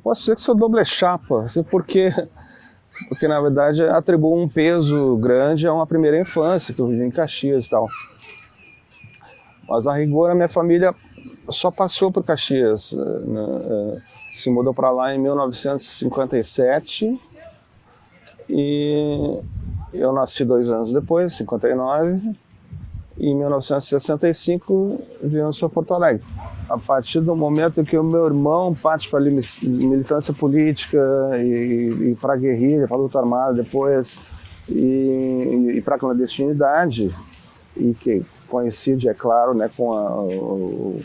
posso dizer que sou doble chapa, assim, porque na verdade atribuo um peso grande a uma primeira infância, que eu vivi em Caxias e tal. Mas a rigor a minha família só passou por Caxias, né? Se mudou para lá em 1957 e eu nasci 2 anos depois, 59, e em 1965 viemos para Porto Alegre. A partir do momento que o meu irmão parte para a militância política e para a guerrilha, para a luta armada depois, e para a clandestinidade, e que coincide, é claro, né, com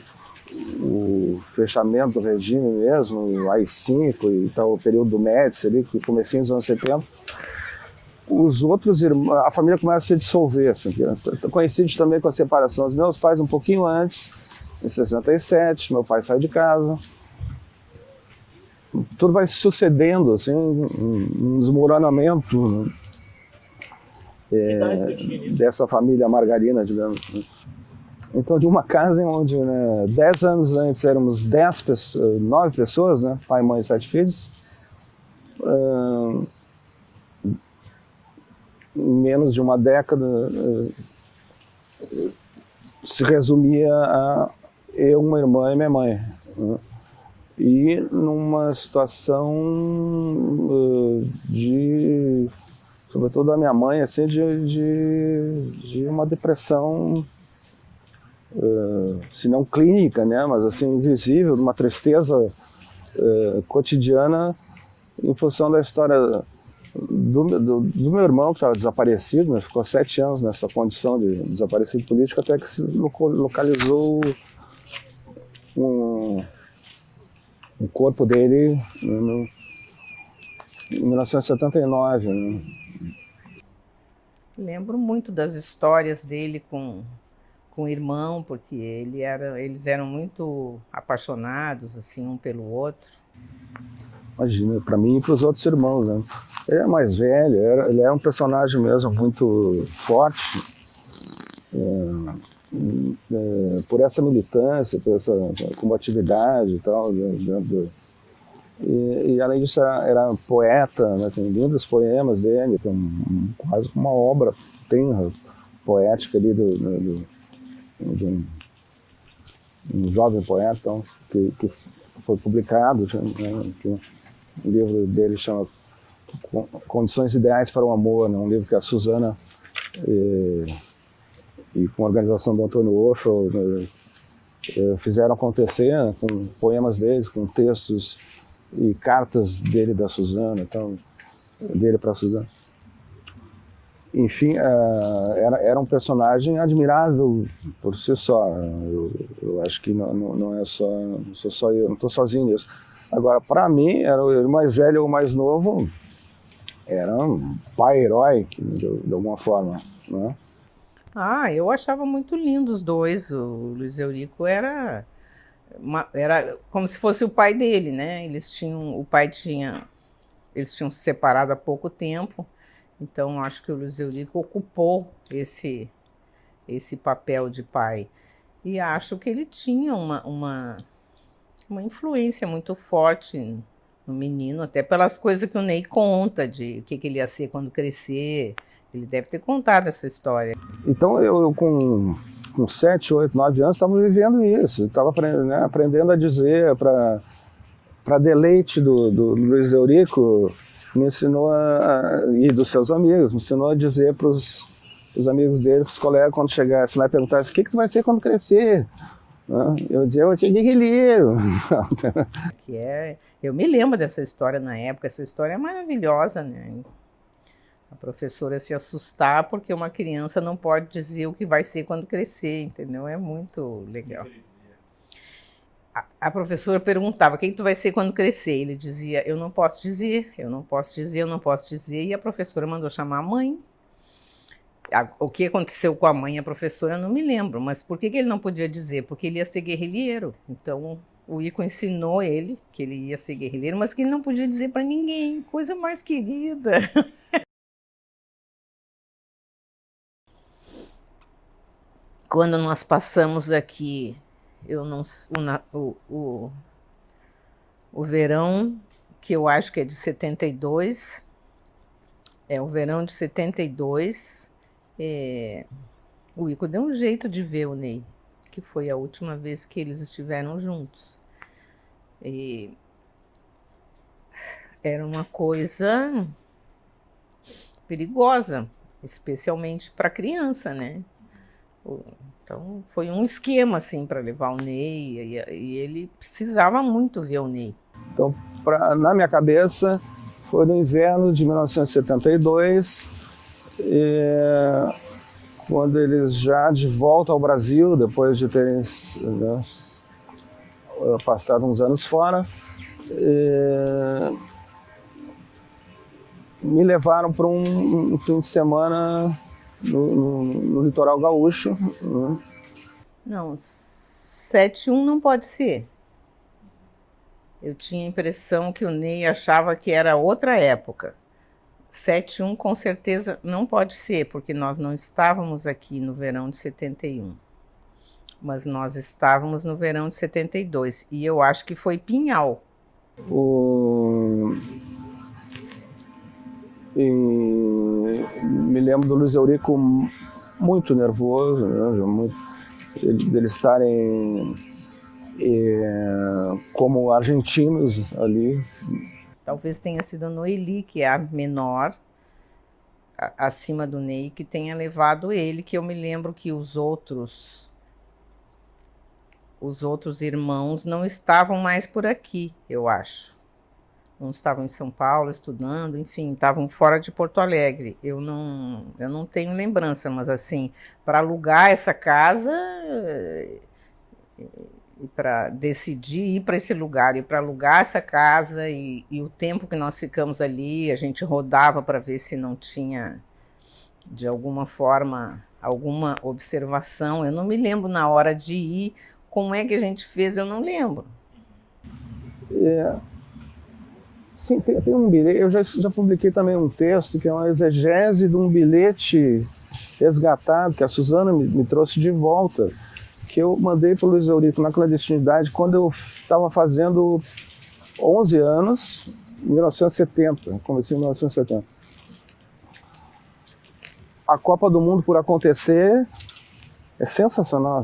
o fechamento do regime mesmo, o AI-5 e tal, o período do Médici ali, que comecinho dos anos 70, os outros irmãos, a família começa a se dissolver, assim, coincide também com a separação dos meus pais um pouquinho antes, em 67, meu pai sai de casa, tudo vai sucedendo, assim, um desmoronamento dessa família margarina, digamos. Então, de uma casa onde, né, 10 anos antes éramos 9 pessoas, né, pai, mãe e 7 filhos, em menos de uma década, se resumia a eu, uma irmã e minha mãe, né? E numa situação sobretudo a minha mãe, assim, de uma depressão, se não clínica, né, mas assim, invisível, uma tristeza cotidiana em função da história do meu irmão, que estava desaparecido, né, ficou 7 anos nessa condição de desaparecido político, até que se localizou um corpo dele em 1979. Né. Lembro muito das histórias dele com o irmão, porque eles eram muito apaixonados assim, um pelo outro. Imagina, para mim e para os outros irmãos, né? Ele é mais velho, ele é um personagem mesmo muito forte, por essa militância, por essa combatividade e tal. E além disso era poeta, né? Tem lindos poemas dele, tem quase uma obra tenra, poética ali de um jovem poeta, então, que foi publicado, né, que o livro dele chama Condições Ideais para o Amor, né, um livro que a Suzana e com a organização do Antônio Oshel fizeram acontecer, né, com poemas dele, com textos e cartas dele da Suzana, então, dele para a Suzana. Enfim, era um personagem admirável por si só. Eu acho que não é só, não sou só eu, não estou sozinho nisso. Agora, para mim, era o mais velho ou o mais novo, era um pai herói, de alguma forma, né? Eu achava muito lindo os dois. O Luiz Eurico era como se fosse o pai dele, né? Eles tinham se separado há pouco tempo. Então, acho que o Luiz Eurico ocupou esse papel de pai. E acho que ele tinha uma influência muito forte no menino, até pelas coisas que o Ney conta, de o que ele ia ser quando crescer. Ele deve ter contado essa história. Então, eu com 7, 8, 9 anos, estava vivendo isso. Estava aprendendo a dizer, para deleite do Luiz Eurico, me ensinou e dos seus amigos, me ensinou a dizer para os amigos dele, para os colegas, quando chegasse lá e perguntasse o que tu vai ser quando crescer? Eu dizia, eu vou ser guerrilheiro. Eu me lembro dessa história na época, essa história é maravilhosa, né? A professora se assustar porque uma criança não pode dizer o que vai ser quando crescer, entendeu? É muito legal. A professora perguntava, o que tu vai ser quando crescer? Ele dizia, eu não posso dizer, eu não posso dizer, eu não posso dizer. E a professora mandou chamar a mãe. O que aconteceu com a mãe e a professora, eu não me lembro. Mas por que ele não podia dizer? Porque ele ia ser guerrilheiro. Então, o Ico ensinou ele que ele ia ser guerrilheiro, mas que ele não podia dizer para ninguém. Coisa mais querida. Quando nós passamos aqui, o verão que eu acho que é de 72, o verão de 72, o Ico deu um jeito de ver o Ney, que foi a última vez que eles estiveram juntos. E era uma coisa perigosa, especialmente para criança, né? Então foi um esquema assim para levar o Ney, e ele precisava muito ver o Ney. Então, na minha cabeça, foi no inverno de 1972, quando eles já de volta ao Brasil, depois de terem, né, passado uns anos fora, me levaram para um fim de semana no litoral gaúcho. Não, 71 não pode ser. Eu tinha a impressão que o Ney achava que era outra época. 71 com certeza não pode ser, porque nós não estávamos aqui no verão de 71. Mas nós estávamos no verão de 72. E eu acho que foi Pinhal. Me lembro do Luiz Eurico muito nervoso, né, deles estarem como argentinos ali. Talvez tenha sido a Noeli, que é a menor, acima do Ney, que tenha levado ele, que eu me lembro que os outros irmãos não estavam mais por aqui, eu acho. Não estavam em São Paulo estudando, enfim, estavam fora de Porto Alegre. Eu não tenho lembrança, mas assim, para alugar essa casa e para decidir ir para esse lugar e para alugar essa casa e o tempo que nós ficamos ali, a gente rodava para ver se não tinha, de alguma forma, alguma observação. Eu não me lembro na hora de ir, como é que a gente fez, eu não lembro. Sim, tem um bilhete, eu já publiquei também um texto que é uma exegese de um bilhete resgatado, que a Suzana me trouxe de volta, que eu mandei para o Luiz Eurico na clandestinidade quando eu estava fazendo 11 anos, em 1970, comecei em 1970. A Copa do Mundo por acontecer é sensacional.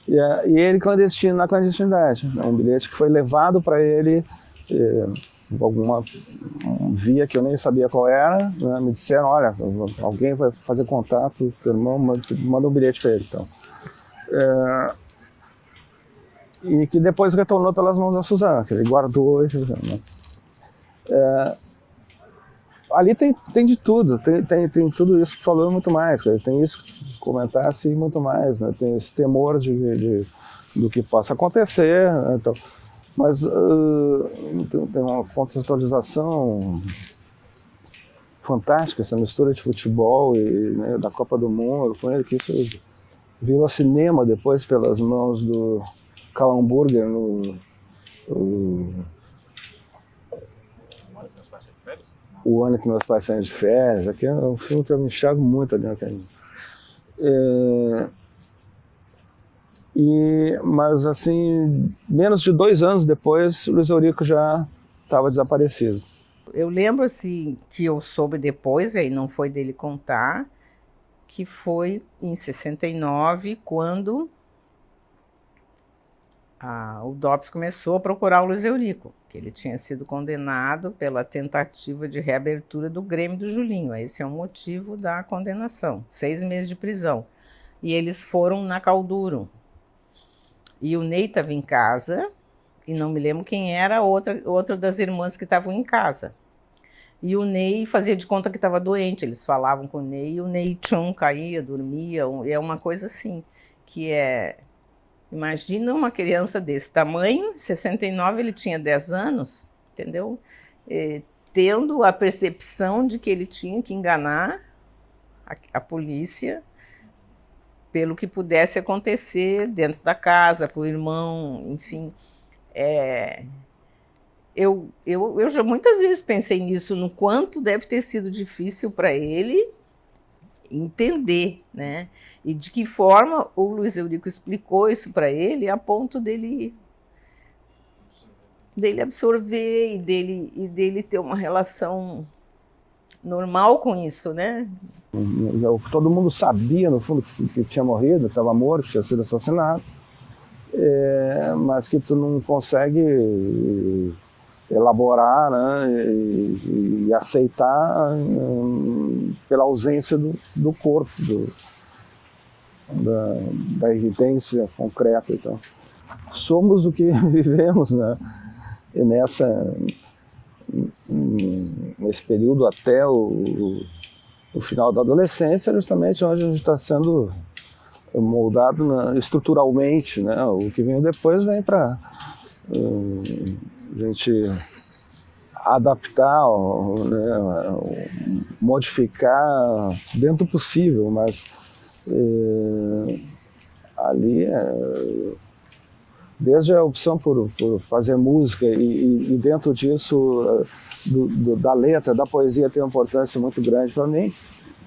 E ele clandestino na clandestinidade. É um bilhete que foi levado para ele, alguma via que eu nem sabia qual era, né? Me disseram, olha, alguém vai fazer contato, teu irmão manda um bilhete para ele. Então. E que depois retornou pelas mãos da Suzana, que ele guardou. Né? Ali tem de tudo, tem tudo isso que falou, muito mais, tem isso que comentasse e muito mais, né? Tem esse temor do que possa acontecer, né? Então, mas tem uma contextualização fantástica, essa mistura de futebol e, né, da Copa do Mundo, com ele, que isso virou cinema depois pelas mãos do Karl Hamburger O Ano que Meus Pais Saíram de Férias. Aqui é um filme que eu me enxergo muito ali naquele. Mas assim, menos de 2 anos depois, o Luiz Eurico já estava desaparecido. Eu lembro assim, que eu soube depois, aí não foi dele contar, que foi em 69, quando o DOPS começou a procurar o Luiz Eurico, que ele tinha sido condenado pela tentativa de reabertura do Grêmio do Julinho. Esse é o motivo da condenação, 6 meses de prisão. E eles foram na Calduro. E o Ney estava em casa, e não me lembro quem era outra das irmãs que estavam em casa. E o Ney fazia de conta que estava doente, eles falavam com o Ney, e o Ney caía, dormia, é uma coisa assim, que é... Imagina uma criança desse tamanho, em 69 ele tinha 10 anos, entendeu? Tendo a percepção de que ele tinha que enganar a polícia pelo que pudesse acontecer dentro da casa, com o irmão, enfim. Eu já muitas vezes pensei nisso, no quanto deve ter sido difícil para ele entender, né? E de que forma o Luiz Eurico explicou isso para ele a ponto dele dele absorver e dele ter uma relação normal com isso, né? Todo mundo sabia, no fundo, que tinha morrido, estava morto, tinha sido assassinado, mas que tu não consegue elaborar, né, e aceitar pela ausência do corpo, da evidência concreta. Então, somos o que vivemos, né? E nesse período até o final da adolescência, justamente onde a gente está sendo moldado estruturalmente, né? O que vem depois vem para a gente adaptar, né? Modificar dentro do possível, mas ali desde a opção por fazer música e dentro disso da letra, da poesia tem uma importância muito grande para mim,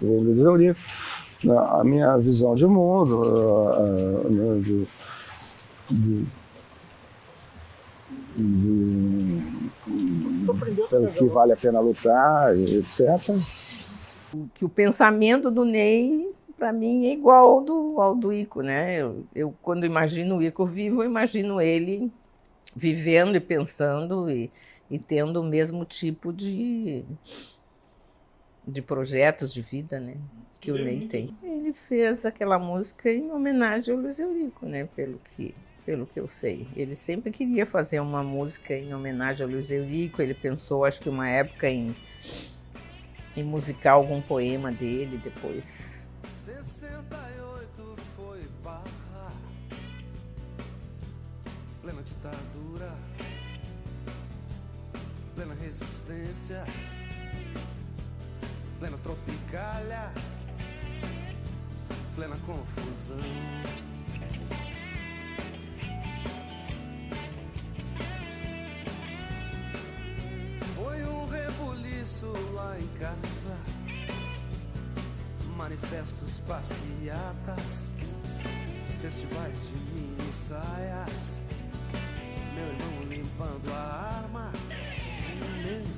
o Luiz Eurico, a minha visão de mundo, pelo que vale a pena lutar, etc. Que o pensamento do Ney, para mim, é igual ao do Ico, né? Eu, quando imagino o Ico vivo, eu imagino ele vivendo e pensando e tendo o mesmo tipo de projetos de vida, né, que o Ney tem. Ele fez aquela música em homenagem ao Luiz Eurico, né, pelo que eu sei. Ele sempre queria fazer uma música em homenagem ao Luiz Eurico. Ele pensou, acho que uma época, em musicar algum poema dele depois. 68 foi barra, plena ditadura, plena resistência, plena tropicália, plena confusão. Foi um rebuliço lá em casa, manifestos, passeatas, festivais de mini saias, meu irmão limpando a arma, meu irmão.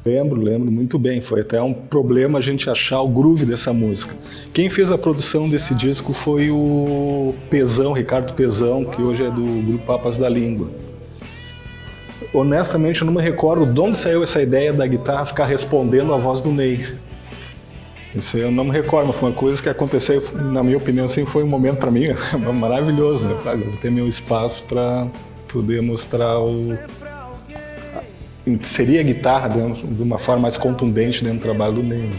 Lembro muito bem, foi até um problema a gente achar o groove dessa música. Quem fez a produção desse disco foi o Pezão, Ricardo Pezão, que hoje é do grupo Papas da Língua. Honestamente, eu não me recordo de onde saiu essa ideia da guitarra ficar respondendo à voz do Ney. Isso eu não me recordo, mas foi uma coisa que aconteceu, na minha opinião, assim, foi um momento para mim maravilhoso, né? Para ter meu espaço para poder mostrar inserir a guitarra de uma forma mais contundente dentro do trabalho do Ney.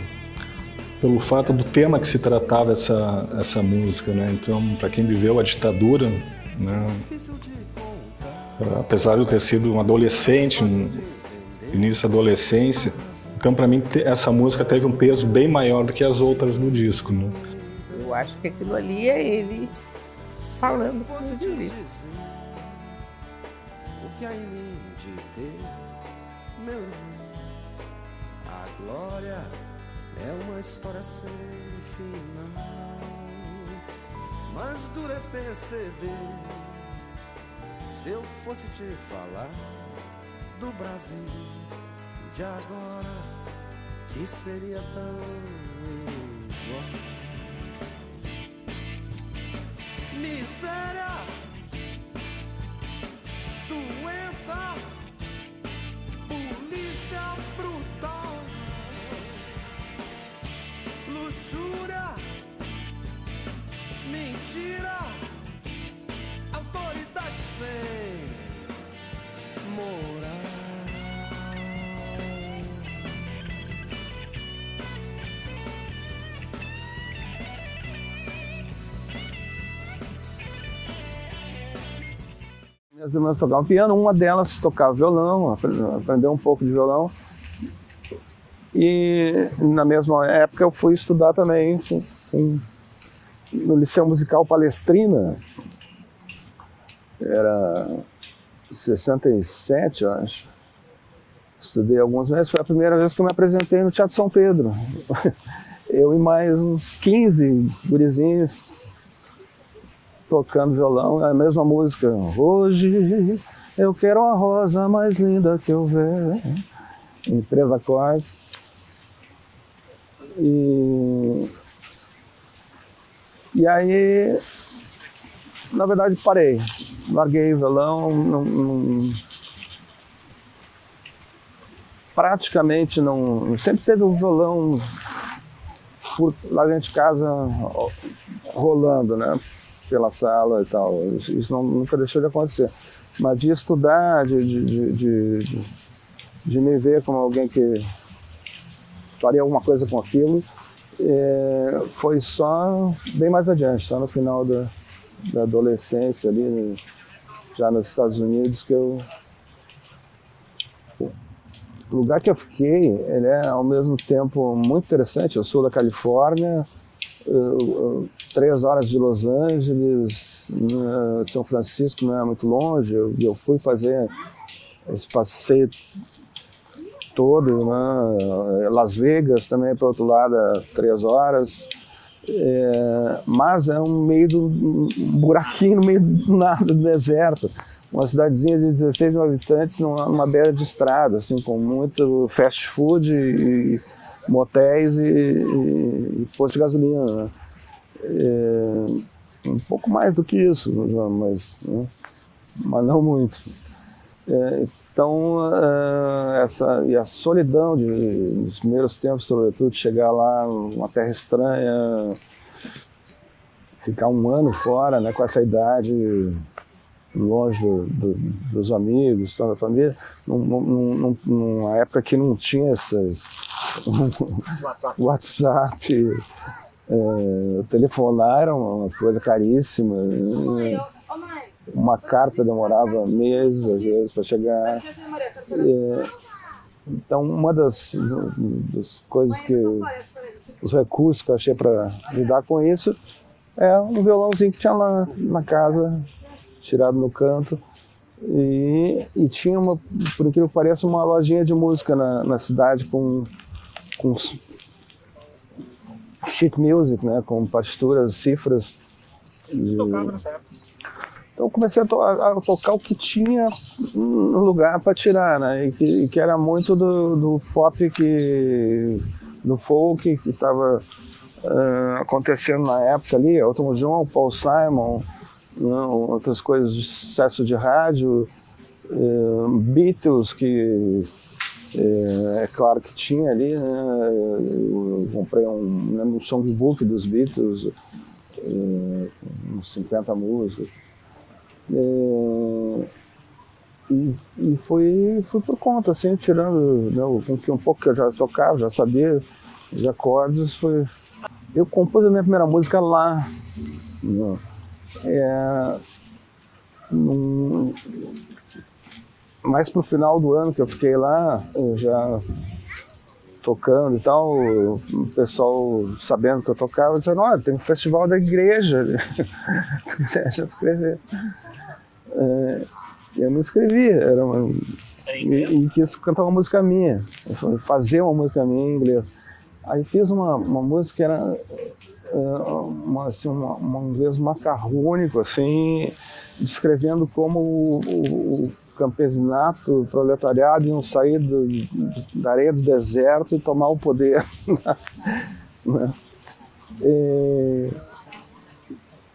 Pelo fato do tema que se tratava essa música, né? Então, para quem viveu a ditadura, né? Apesar de eu ter sido um adolescente, início da adolescência, então para mim essa música teve um peso bem maior do que as outras do disco, né? Eu acho que aquilo ali é ele falando com os Eurico. O que há em mim de ter, meu irmão, a glória é uma história sem final, mas duro é perceber. Se eu fosse te falar do Brasil de agora, que seria tão igual. Miséria, doença, polícia brutal, luxúria, mentira, autoridade sem moral. Minhas irmãs tocavam piano, uma delas tocava violão, aprendeu um pouco de violão. E na mesma época eu fui estudar também no Liceu Musical Palestrina. Era 67, eu acho. Estudei alguns meses, foi a primeira vez que eu me apresentei no Teatro São Pedro. Eu e mais uns 15 gurizinhos tocando violão, a mesma música. Hoje Eu quero a rosa mais linda que eu ver. Em 3 acordes. E aí, na verdade, parei. Larguei o violão, praticamente não... Sempre teve um violão lá dentro de casa rolando, né? Pela sala e tal. Isso nunca deixou de acontecer. Mas de estudar, de me ver como alguém que faria alguma coisa com aquilo, foi só bem mais adiante, só no final da adolescência, ali, já nos Estados Unidos, que eu... O lugar que eu fiquei, ele é ao mesmo tempo muito interessante. Eu sou da Califórnia, 3 horas de Los Angeles, São Francisco não é muito longe. Eu fui fazer esse passeio todo, né? Las Vegas também para o outro lado, 3 horas. Mas é um buraquinho no meio do nada, do deserto. Uma cidadezinha de 16 mil habitantes numa beira de estrada, assim, com muito fast food e motéis e posto de gasolina, né? Um pouco mais do que isso, mas não muito. Então, e a solidão dos primeiros tempos, sobretudo, chegar lá numa terra estranha, ficar 1 ano fora, né, com essa idade, longe dos amigos, da família, numa época que não tinha essas WhatsApp, telefonar era uma coisa caríssima, uma carta demorava meses, às vezes, para chegar. Então, uma das coisas os recursos que eu achei para lidar com isso é um violãozinho que tinha lá na casa, tirado no canto, e tinha, por incrível que pareça, uma lojinha de música na cidade com sheet music, né, com partituras, cifras. Tocava nessa época. Então eu comecei a tocar o que tinha no lugar para tirar, né, e que era muito do pop, do folk que estava acontecendo na época ali, Elton John, Paul Simon, outras coisas de sucesso de rádio, Beatles, que é claro que tinha ali, né? Eu comprei um songbook dos Beatles, uns 50 músicas, e fui por conta, assim, tirando, né, um pouco que eu já tocava, já sabia os acordes. Eu compus a minha primeira música lá, né? Mais pro final do ano que eu fiquei lá, eu já tocando e tal, o pessoal sabendo que eu tocava, dizendo: olha, tem um festival da igreja, se quiser já escrever. Eu me inscrevi, e quis cantar uma música minha, fazer uma música minha em inglês. Aí fiz uma música que era um inglês macarrônico, assim, descrevendo como o campesinato, o proletariado iam sair da areia do deserto e tomar o poder.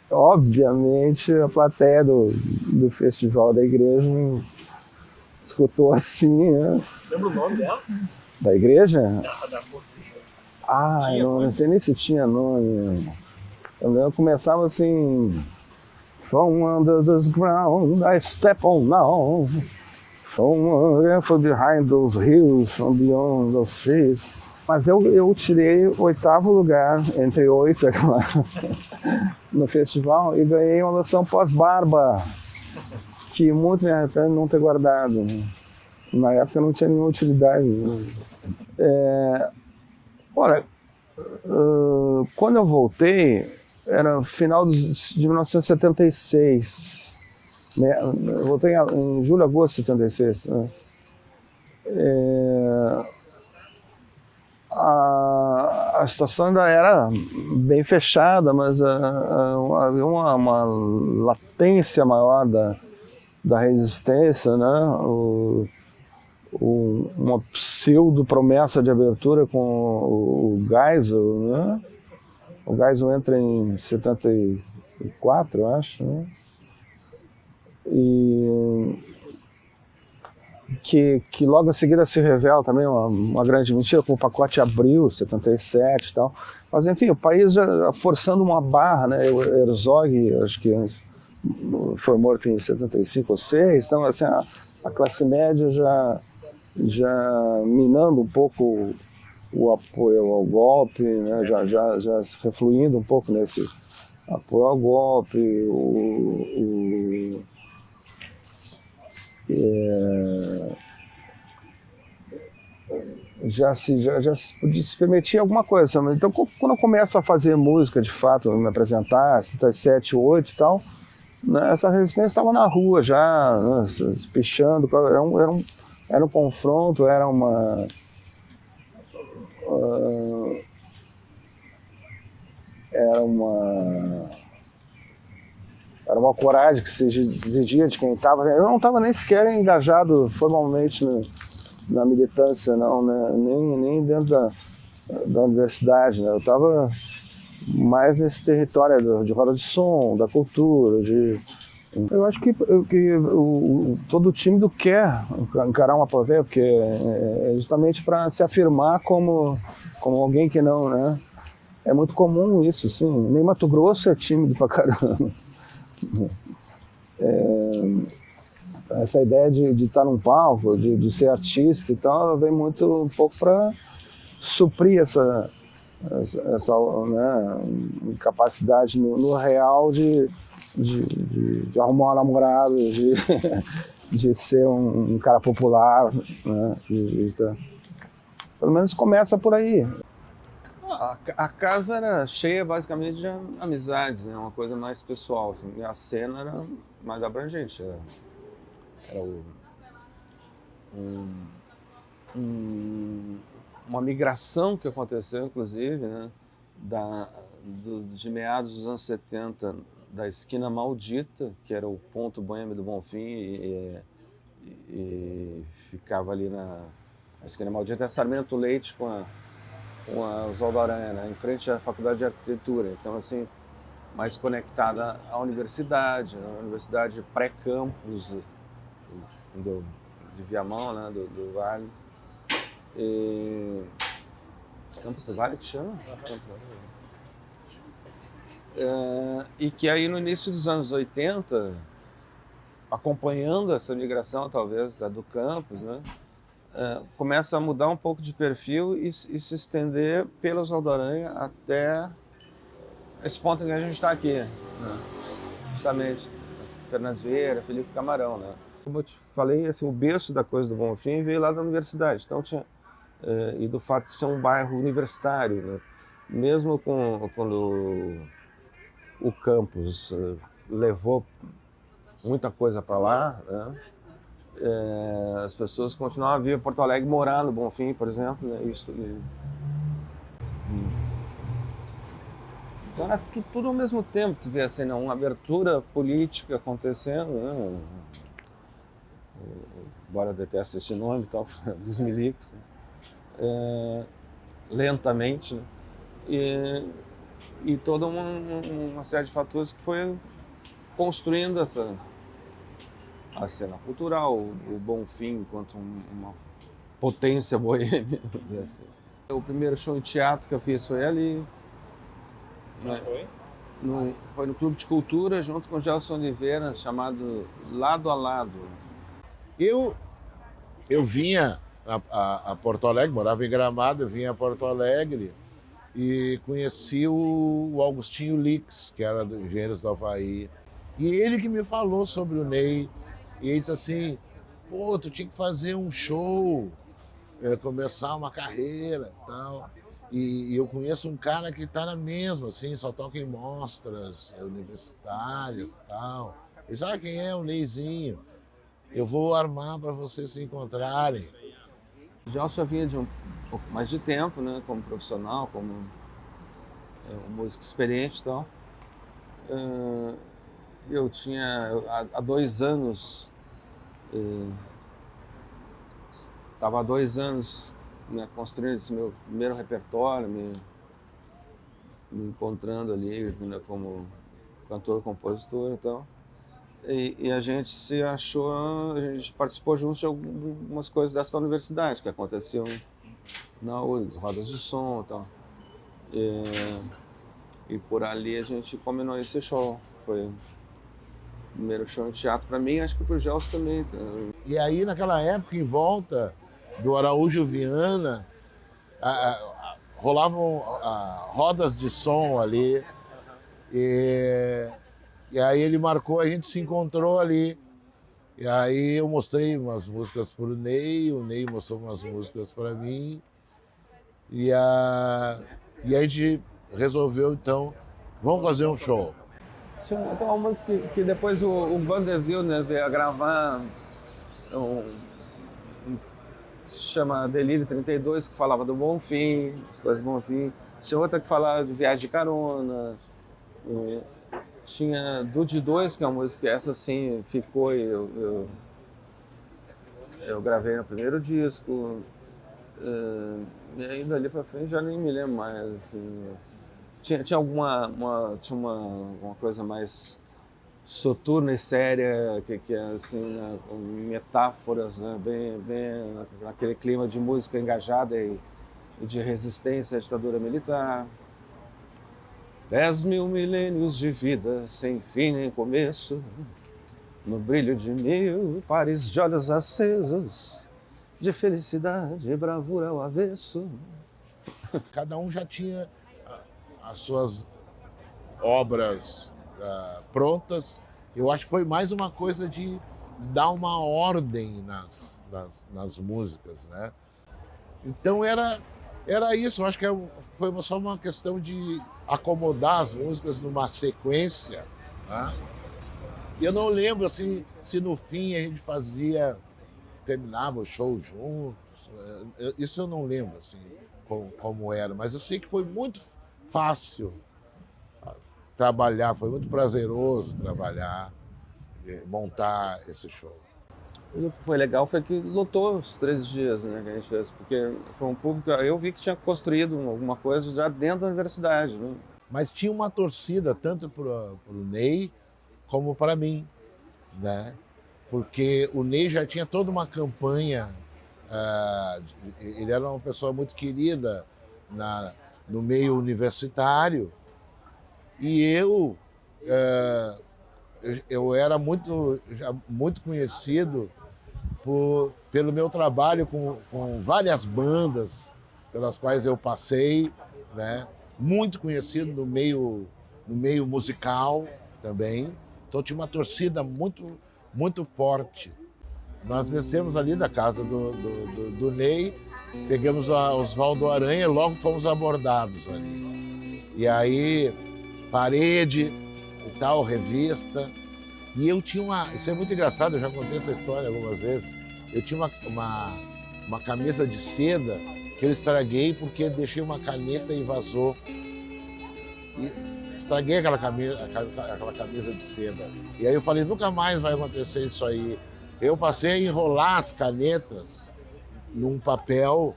Obviamente a plateia do festival da igreja escutou assim, né? Lembra o nome dela? Da igreja? Da música. Eu não sei nem se tinha nome. Eu começava assim: from under the ground I step on now, from behind those hills, from beyond those trees. Mas eu tirei o 8º lugar, entre 8 no festival, e ganhei uma loção pós-barba, que muito me arrependo não ter guardado. Na época não tinha nenhuma utilidade. Olha, quando eu voltei, era final de 1976. Eu voltei em julho, agosto de 76. Né? A situação ainda era bem fechada, mas havia uma latência maior da resistência, né? Uma pseudo promessa de abertura com o Geisel, né? O Geisel entra em 74, eu acho, né? E que logo em seguida se revela também uma grande mentira, com o pacote Abril, 77 e tal. Mas enfim, o país já forçando uma barra, né? O Herzog, acho que foi morto em 75 ou 6, então assim, a classe média já minando um pouco o apoio ao golpe, né? já se refluindo um pouco nesse apoio ao golpe, já se podia se permitir alguma coisa. Então, quando eu começo a fazer música, de fato, me apresentar, 77, 8 e tal, né, essa resistência estava na rua já, né, pichando, era um confronto, era uma coragem que se exigia de quem estava. Eu não estava nem sequer engajado formalmente na militância, não, né? nem dentro da universidade, né? Eu estava mais nesse território de roda de som, da cultura, eu acho que todo tímido quer encarar uma plateia, porque é justamente para se afirmar como alguém que não, né? É muito comum isso, assim. Nem Mato Grosso é tímido pra caramba. Essa ideia de estar num palco, de ser artista e tal, ela vem muito um pouco para suprir essa né, incapacidade no real de arrumar um namorado, de ser um cara popular, né, pelo menos começa por aí. A casa era cheia basicamente de amizades, né? Uma coisa mais pessoal, assim, e a cena era mais abrangente. Era uma migração que aconteceu, inclusive, né? De meados dos anos 70, da Esquina Maldita, que era o ponto boêmio do Bonfim, e ficava ali na Esquina Maldita, é Sarmento Leite com a Oswaldo Aranha, né, em frente à Faculdade de Arquitetura. Então, assim, mais conectada à universidade, né, a universidade pré-campus de Viamão, né, do Vale. Campus do Vale que chama? E que aí no início dos anos 80, acompanhando essa migração, talvez, do campus, né, começa a mudar um pouco de perfil e se estender pela Oswaldo Aranha até esse ponto em que a gente está aqui, né? Justamente, Fernandes Vieira, Felipe Camarão, né? Como eu te falei, assim, o berço da coisa do Bonfim veio lá da universidade, então tinha, e do fato de ser um bairro universitário, né? Mesmo quando o campus levou muita coisa para lá, né? As pessoas continuavam a vir a Porto Alegre, morar no Bonfim, por exemplo, né? Então era tudo ao mesmo tempo, tu vê assim, né? Uma abertura política acontecendo, né? Embora eu deteste esse nome e tal, dos milicos, né? Lentamente, né? E toda uma série de fatores que foi construindo a cena cultural, o Bonfim enquanto uma potência boêmia, vamos dizer assim. O primeiro show em teatro que eu fiz foi ali. Foi? Foi no Clube de Cultura, junto com o Gelson Oliveira, chamado Lado a Lado. Eu vinha a Porto Alegre, morava em Gramado, eu vinha a Porto Alegre e conheci o Augustinho Lix, que era do Engenheiros do Havaí. E ele que me falou sobre o Ney. E ele disse assim, pô, tu tinha que fazer um show, começar uma carreira e tal. E eu conheço um cara que tá na mesma, assim, só toca em mostras universitárias e tal. Ele sabe quem é? O Neyzinho. Eu vou armar para vocês se encontrarem. O Gelson já vinha de um pouco mais de tempo, né, como profissional, como um músico experiente e tal. eu tinha, há 2 anos, estava há 2 anos, né, construindo esse meu primeiro repertório, me encontrando ali, né, como cantor, compositor e tal. E a gente se achou, a gente participou juntos de algumas coisas dessa universidade que aconteciam na URGS, rodas de som e tal. E por ali a gente combinou esse show. Foi o primeiro show em teatro para mim, acho que pro Gelson também. E aí, naquela época, em volta do Araújo Viana, rolavam rodas de som ali. E aí ele marcou, a gente se encontrou ali. E aí eu mostrei umas músicas pro Ney, o Ney mostrou umas músicas para mim. E a gente resolveu, então, vamos fazer um show. Tem uma música que depois o Vanderbilt, né, veio a gravar, se chama Delírio 32, que falava do Bonfim, as coisas do Bonfim. Tinha outra que falava de Viagem de Carona. Tinha Do de Dois, que é uma música que essa sim ficou e eu gravei no primeiro disco. E aí dali pra frente já nem me lembro mais. Assim. Tinha alguma uma coisa mais soturna e séria, que é assim, né, com metáforas, né, bem naquele clima de música engajada e de resistência à ditadura militar. 10.000 milênios de vida, sem fim nem começo, no brilho de 1000 pares de olhos acesos, de felicidade e bravura ao avesso. Cada um já tinha as suas obras prontas. Eu acho que foi mais uma coisa de dar uma ordem nas músicas, né? Então era isso, eu acho que foi só uma questão de acomodar as músicas numa sequência, né? E eu não lembro assim, se no fim a gente terminava o show juntos, isso eu não lembro assim, como era, mas eu sei que foi muito fácil trabalhar, foi muito prazeroso trabalhar, montar esse show. O que foi legal foi que lotou os 3 dias, né, que a gente fez, porque foi um público, eu vi que tinha construído alguma coisa já dentro da universidade, né? Mas tinha uma torcida tanto para o Ney como para mim, né? Porque o Ney já tinha toda uma campanha, ele era uma pessoa muito querida no meio universitário, e eu era muito conhecido pelo meu trabalho com várias bandas pelas quais eu passei, né? Muito conhecido no meio musical também. Então tinha uma torcida muito, muito forte. Nós descemos ali da casa do Ney, pegamos a Oswaldo Aranha e logo fomos abordados ali. E aí, parede e tal, revista. E eu tinha isso é muito engraçado, eu já contei essa história algumas vezes. Eu tinha uma camisa de seda que eu estraguei porque deixei uma caneta e vazou. E estraguei aquela camisa de seda. E aí eu falei, nunca mais vai acontecer isso aí. Eu passei a enrolar as canetas num papel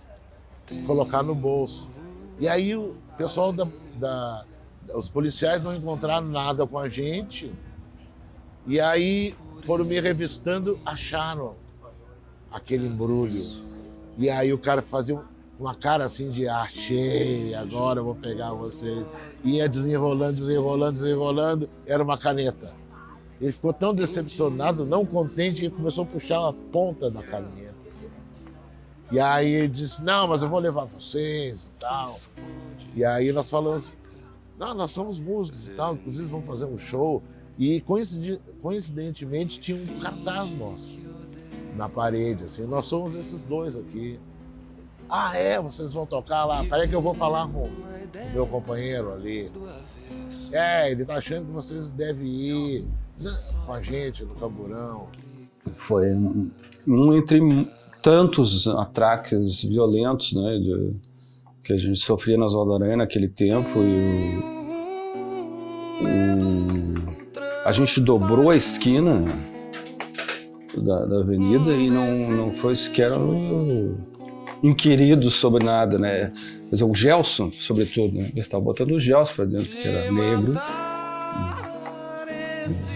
e colocar no bolso. E aí o pessoal os policiais não encontraram nada com a gente. E aí foram me revistando, acharam aquele embrulho. E aí o cara fazia uma cara assim de achei, agora eu vou pegar vocês. Ia desenrolando, era uma caneta. Ele ficou tão decepcionado, não contente, e começou a puxar a ponta da caneta. Assim. E aí ele disse, não, mas eu vou levar vocês e tal. E aí nós falamos, não, nós somos músicos e tal, inclusive vamos fazer um show. E coincidentemente tinha um cartaz nosso na parede, assim, nós somos esses dois aqui. Ah, vocês vão tocar lá, peraí que eu vou falar com o meu companheiro ali. Ele tá achando que vocês devem ir com a gente no Camburão. Foi um entre tantos atraques violentos, né, que a gente sofria nas Oswaldo Aranha naquele tempo. A gente dobrou a esquina da avenida e não foi sequer inquirido sobre nada, né? Quer dizer, o Gelson, sobretudo, né? Eles estavam botando o Gelson para dentro, que era negro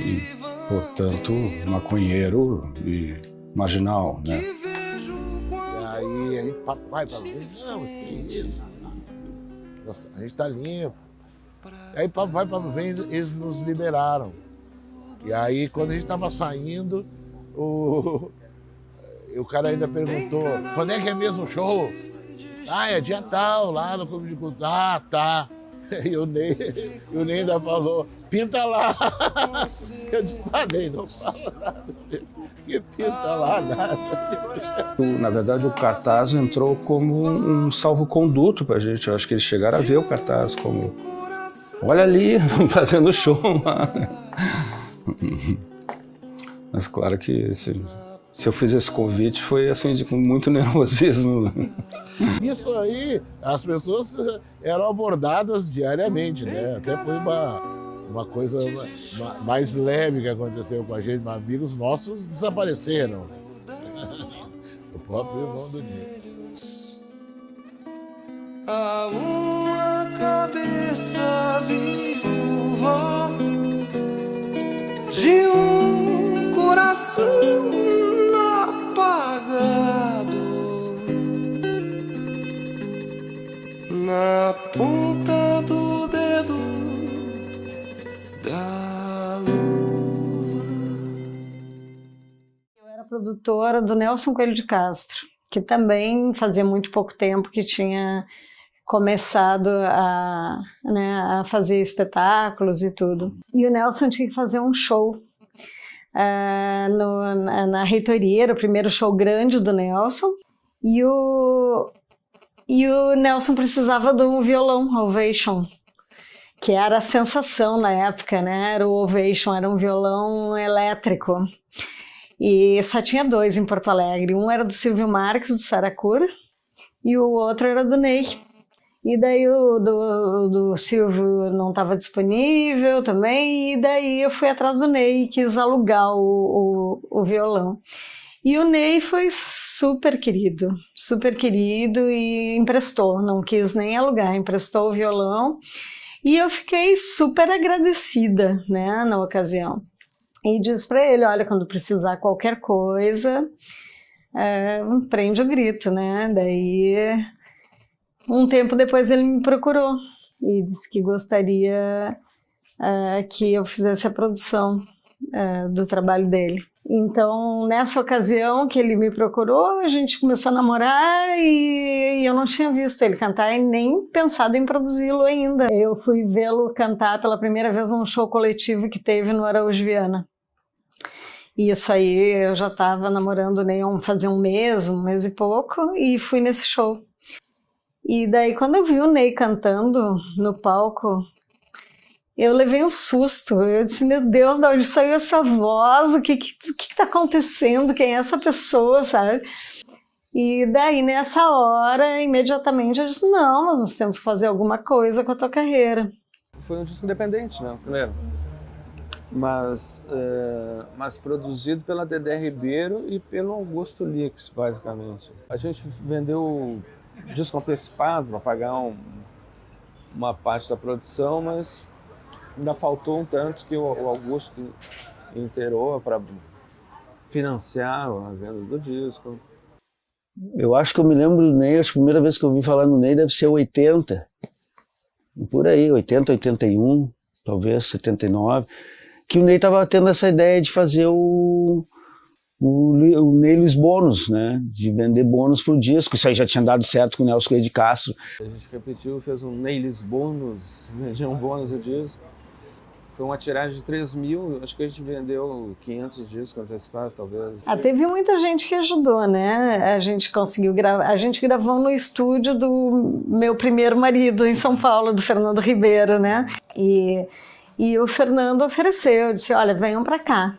e, portanto, maconheiro e marginal, né? E aí a gente vai pra ver, não, mas que isso? Nossa, a gente tá limpo. E aí vai pra ver, eles nos liberaram. E aí quando a gente tava saindo, o cara ainda perguntou, quando é que é mesmo o show? Ah, é dia tal, lá no Clube de Cultura. Ah, tá. E o Ney ainda falou, pinta lá. Eu disse, Ney, não fala nada. Que pinta lá, nada. Na verdade, o cartaz entrou como um salvo-conduto pra gente. Eu acho que eles chegaram a ver o cartaz como, olha ali, fazendo show lá. Mas claro que se eu fiz esse convite foi assim, com muito nervosismo. Isso aí, as pessoas eram abordadas diariamente, né? Até foi uma coisa mais leve que aconteceu com a gente, mas amigos nossos desapareceram. O próprio irmão do Ney. Há uma cabeça viúva de um coração apagado na ponta do dedo da lua. Eu era produtora do Nelson Coelho de Castro, que também fazia muito pouco tempo que tinha começado a fazer espetáculos e tudo. E o Nelson tinha que fazer um show na reitoria, era o primeiro show grande do Nelson, e o Nelson precisava de um violão Ovation, que era a sensação na época, né? Era o Ovation, era um violão elétrico. E só tinha 2 em Porto Alegre, um era do Silvio Marques, do Saracura, e o outro era do Ney. E daí o do Silvio não estava disponível também, e daí eu fui atrás do Ney e quis alugar o violão. E o Ney foi super querido e emprestou, não quis nem alugar, emprestou o violão. E eu fiquei super agradecida, né, na ocasião. E disse para ele, olha, quando precisar qualquer coisa, prende o grito, né? Daí, um tempo depois ele me procurou e disse que gostaria que eu fizesse a produção do trabalho dele. Então, nessa ocasião que ele me procurou, a gente começou a namorar e eu não tinha visto ele cantar e nem pensado em produzi-lo ainda. Eu fui vê-lo cantar pela primeira vez num show coletivo que teve no Araújo Viana. E isso aí, eu já estava namorando o Ney fazia um mês e pouco, e fui nesse show. E daí, quando eu vi o Ney cantando no palco, eu levei um susto. Eu disse, meu Deus, de onde saiu essa voz? O que tá acontecendo? Quem é essa pessoa, sabe? E daí, nessa hora, imediatamente, eu disse, não, mas nós temos que fazer alguma coisa com a tua carreira. Foi um disco independente, né? Primeiro. Mas produzido pela Dedé Ribeiro e pelo Augusto Lix, basicamente. A gente vendeu disco antecipado para pagar uma parte da produção, mas ainda faltou um tanto que o Augusto inteirou para financiar a venda do disco. Eu acho que eu me lembro do Ney, a primeira vez que eu ouvi falar no Ney deve ser 80, por aí, 80, 81, talvez 79, que o Ney estava tendo essa ideia de fazer o Ney Bônus, né? De vender bônus pro disco. Isso aí já tinha dado certo com o Nelson Coelho de Castro. A gente repetiu, fez um Ney Bônus, vendia um bônus do disco. Foi uma tiragem de 3.000, acho que a gente vendeu 500 discos antecipados, talvez. Teve muita gente que ajudou, né? A gente conseguiu gravar, a gente gravou no estúdio do meu primeiro marido em São Paulo, do Fernando Ribeiro, né? E o Fernando ofereceu, disse, olha, venham para cá,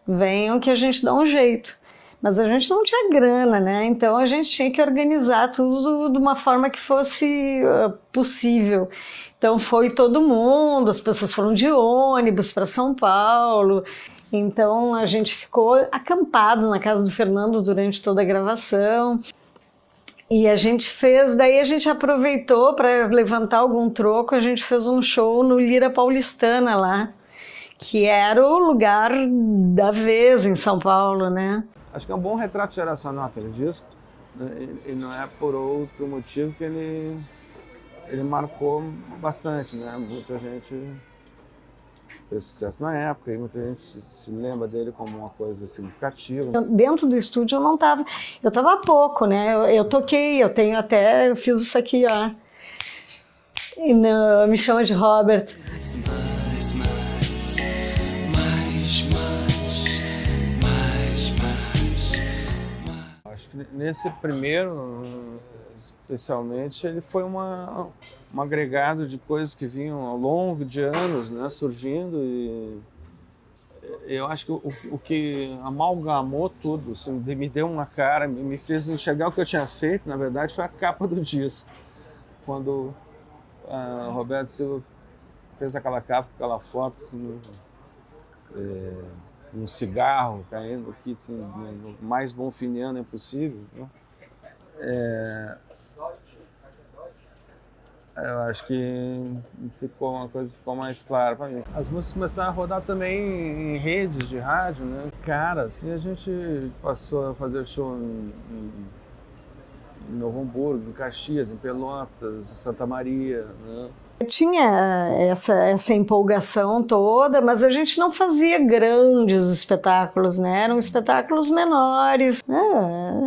venham que a gente dá um jeito. Mas a gente não tinha grana, né? Então a gente tinha que organizar tudo de uma forma que fosse possível. Então foi todo mundo, as pessoas foram de ônibus para São Paulo. Então a gente ficou acampado na casa do Fernando durante toda a gravação. E a gente fez, daí a gente aproveitou para levantar algum troco, a gente fez um show no Lira Paulistana lá, que era o lugar da vez em São Paulo, né? Acho que é um bom retrato geracional aquele disco, né? E não é por outro motivo que ele marcou bastante, né? Muita gente fez sucesso na época e muita gente se lembra dele como uma coisa significativa. Dentro do estúdio eu não estava, eu estava há pouco, né? Eu toquei, eu fiz isso aqui, ó. E me chama de Robert. Acho que nesse primeiro, especialmente, ele foi um agregado de coisas que vinham ao longo de anos, né, surgindo, e eu acho que o que amalgamou tudo, assim, me deu uma cara, me fez enxergar o que eu tinha feito, na verdade, foi a capa do disco. Quando o Roberto Silva fez aquela capa, aquela foto, assim, um cigarro caindo aqui, assim, no mais bonfiniano possível, né? Eu acho que ficou uma coisa que ficou mais clara para mim. As músicas começaram a rodar também em redes de rádio, né? Cara, assim, a gente passou a fazer show em Novo Hamburgo, em Caxias, em Pelotas, em Santa Maria, né? Tinha essa empolgação toda, mas a gente não fazia grandes espetáculos, né? Eram espetáculos menores, né?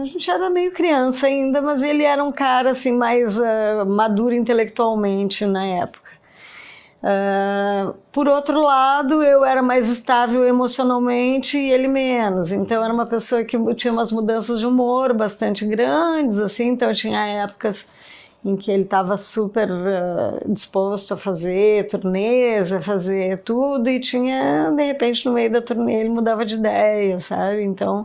A gente era meio criança ainda, mas ele era um cara assim, mais maduro intelectualmente na época. Por outro lado, eu era mais estável emocionalmente e ele menos, então era uma pessoa que tinha umas mudanças de humor bastante grandes, assim, então tinha épocas em que ele estava super disposto a fazer turnês, a fazer tudo, e tinha, de repente, no meio da turnê, ele mudava de ideia, sabe? Então,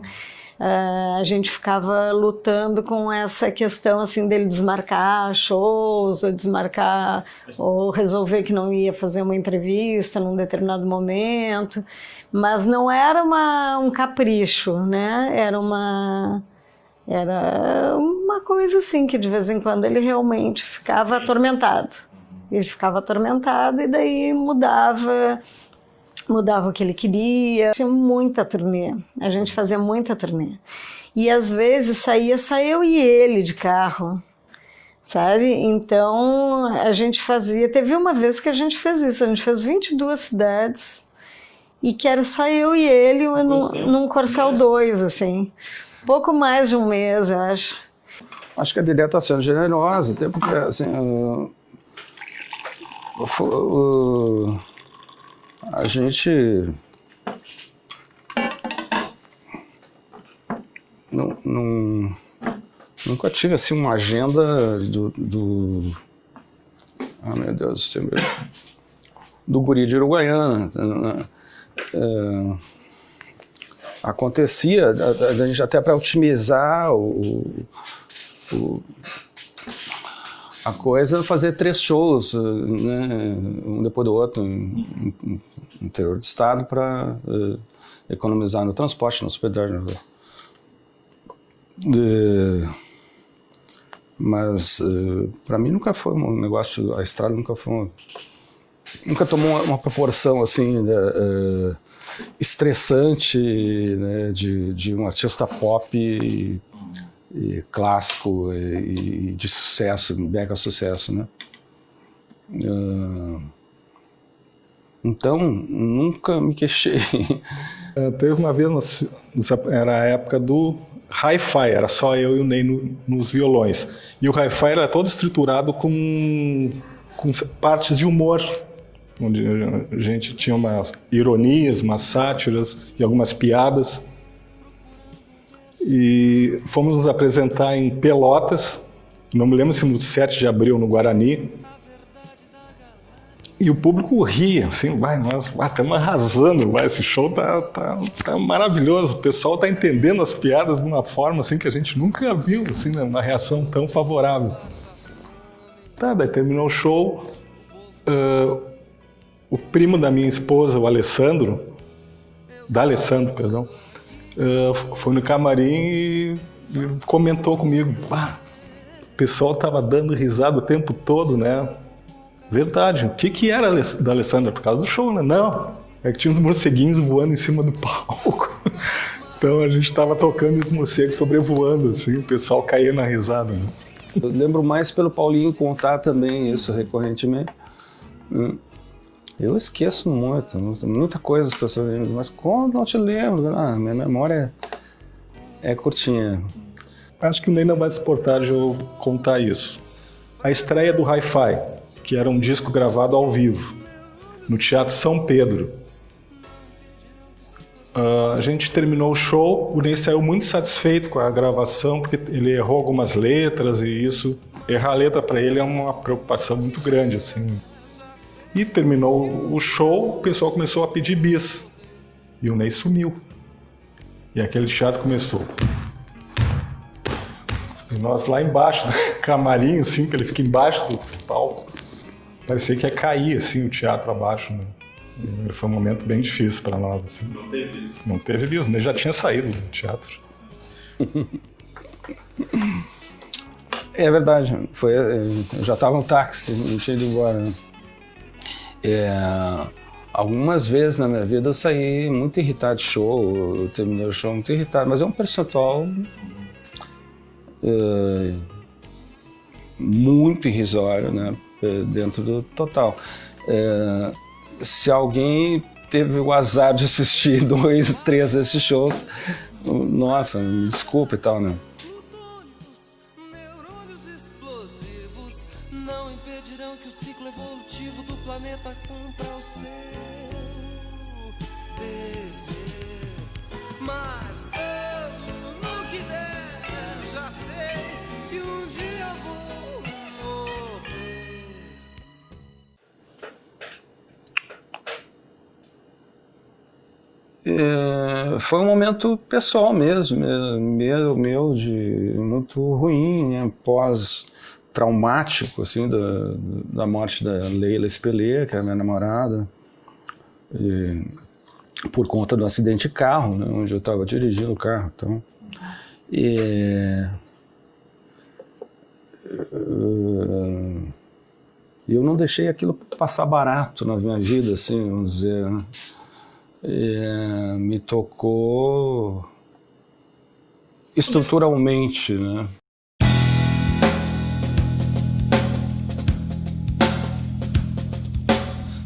a gente ficava lutando com essa questão, assim, dele desmarcar shows, ou desmarcar, ou resolver que não ia fazer uma entrevista num determinado momento, mas não era um capricho, né? Era uma coisa assim, que de vez em quando ele realmente ficava atormentado. Ele ficava atormentado e daí mudava o que ele queria. Tinha muita turnê, a gente fazia muita turnê. E às vezes saía só eu e ele de carro, sabe? Então a gente fazia... Teve uma vez que a gente fez isso, a gente fez 22 cidades e que era só eu e ele num Corcel 2, assim. Pouco mais de um mês, eu acho. Acho que a Dedé está sendo generosa, até porque, assim, a gente nunca tive, assim, uma agenda meu Deus, do guri de Uruguaiana. Acontecia, a gente até para otimizar a coisa, fazer 3 shows, né, um depois do outro, no interior do estado, para economizar no transporte, no hospedagem. Mas para mim nunca foi um negócio, a estrada nunca tomou uma proporção assim estressante, né, de um artista pop e clássico e de sucesso, mega sucesso, né? Então nunca me queixei. Teve uma vez, era a época do hi-fi, era só eu e o Ney nos violões, e o hi-fi era todo estruturado com partes de humor, onde a gente tinha umas ironias, umas sátiras e algumas piadas. E fomos nos apresentar em Pelotas, não me lembro se no 7 de abril, no Guarani. E o público ria, assim, vai, nós estamos arrasando, vai, esse show tá maravilhoso, o pessoal tá entendendo as piadas de uma forma assim que a gente nunca viu, assim, uma reação tão favorável. Tá, daí terminou o show, o primo da minha esposa, o Alessandro, foi no camarim e comentou comigo, o pessoal tava dando risada o tempo todo, né? Verdade. O que era da Alessandra? Por causa do show, né? Não. É que tinha uns morceguinhos voando em cima do palco. Então a gente tava tocando e os morcegos sobrevoando, assim, o pessoal caía na risada. Né? Eu lembro mais pelo Paulinho contar também isso recorrentemente. Eu esqueço muita coisa as pessoas lembram, mas como não te lembro? Minha memória é curtinha. Acho que o Ney não vai se importar de eu contar isso. A estreia do Hi-Fi, que era um disco gravado ao vivo, no Teatro São Pedro. A gente terminou o show, o Ney saiu muito satisfeito com a gravação, porque ele errou algumas letras e isso, errar a letra para ele é uma preocupação muito grande, assim. E terminou o show, o pessoal começou a pedir bis, e o Ney sumiu. E aquele teatro começou. E nós lá embaixo, no camarim, assim, que ele fica embaixo do palco, parecia que ia cair, assim, o teatro abaixo, né? Foi um momento bem difícil para nós, assim. Não teve bis? Não teve bis, nem já tinha saído do teatro. É verdade, eu já estava no táxi, não tinha ido embora. Algumas vezes na minha vida eu saí muito irritado de show, eu terminei o show muito irritado, mas é um percentual muito irrisório, né? Dentro do total. Se alguém teve o azar de assistir 2, 3 desses shows, nossa, me desculpa e tal, né? Neurônios explosivos não impedirão que o ciclo evolutivo do planeta cumpra o seu dever. Mas eu, no que der, já sei que um dia vou morrer. Foi um momento pessoal mesmo, meu de muito ruim, né? Pós-traumático, assim, da morte da Leila Espelê, que era minha namorada, por conta do acidente de carro, né? Onde eu estava dirigindo o carro, então. Eu não deixei aquilo passar barato na minha vida, assim, vamos dizer, né? Me tocou estruturalmente, né?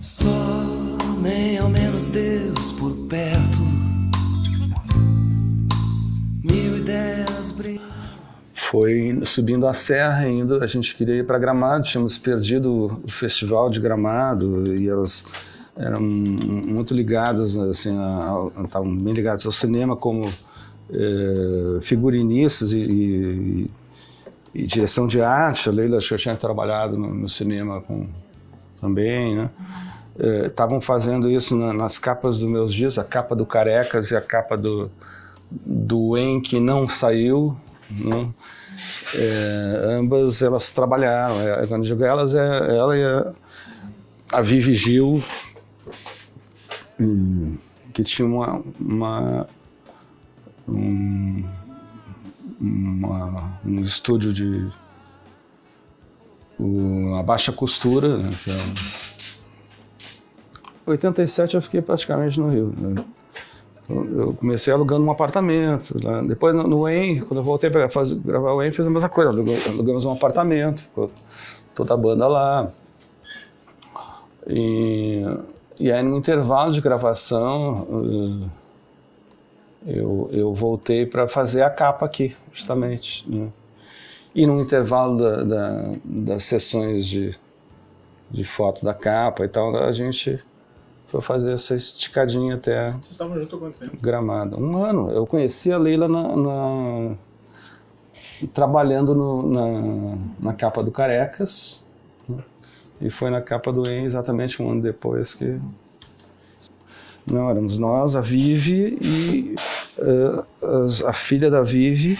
Só nem ao menos Deus por perto. 1000 ideias brilham. Foi subindo a serra, a gente queria ir para Gramado, tínhamos perdido o festival de Gramado e elas eram muito ligadas, assim, estavam bem ligadas ao cinema como figurinistas e direção de arte. A Leila, acho que eu tinha trabalhado no cinema também, né? Estavam fazendo isso nas capas dos meus discos, a capa do Carecas e a capa do En, que não saiu, né? Ambas elas trabalharam, quando eu digo elas, ela e a Vivi Gil, que tinha um estúdio de a baixa costura, né? Em 87 eu fiquei praticamente no Rio, né? Eu comecei alugando um apartamento, né? Depois no En, quando eu voltei para gravar o En, fiz a mesma coisa, alugamos um apartamento, ficou toda a banda lá. E aí no intervalo de gravação eu voltei para fazer a capa aqui, justamente, né? E no intervalo das sessões de foto da capa e tal, a gente foi fazer essa esticadinha até Vocês estavam juntos há quanto tempo? Gramado. 1 ano. Eu conheci a Leila trabalhando na capa do Carecas, né? E foi na capa do EN exatamente um ano depois que... Não, éramos nós, a Vivi e a filha da Vivi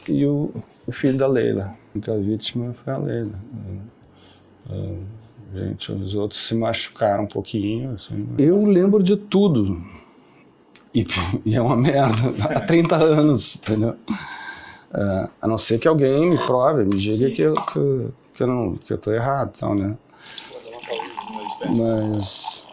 e o filho da Leila. A vítima foi a Leila. Gente, os outros se machucaram um pouquinho. Assim. Eu lembro de tudo. E é uma merda. Há 30 anos, entendeu? A não ser que alguém me prove, me diga que eu tô errado, então, né? Mas...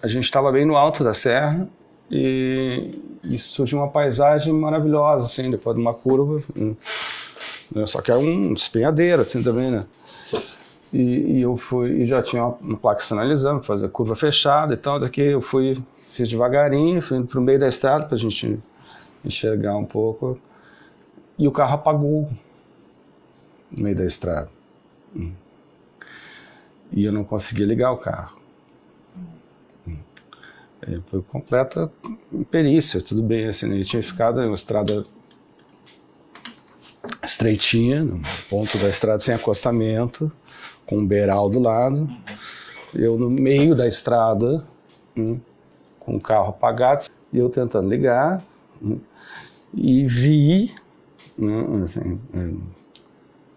a gente estava bem no alto da serra e surgiu uma paisagem maravilhosa, assim, depois de uma curva, né? Só que era um despenhadeiro, assim, também, né? E eu fui, e já tinha uma placa sinalizando, fazer curva fechada e tal, daqui eu fiz devagarinho, fui pro meio da estrada pra gente enxergar um pouco, e o carro apagou no meio da estrada. E eu não conseguia ligar o carro. Foi completa perícia, tudo bem, assim, né? Eu tinha ficado em uma estrada estreitinha, no ponto da estrada sem acostamento, com um beiral do lado, eu no meio da estrada, com o carro apagado, e eu tentando ligar, e vi, assim,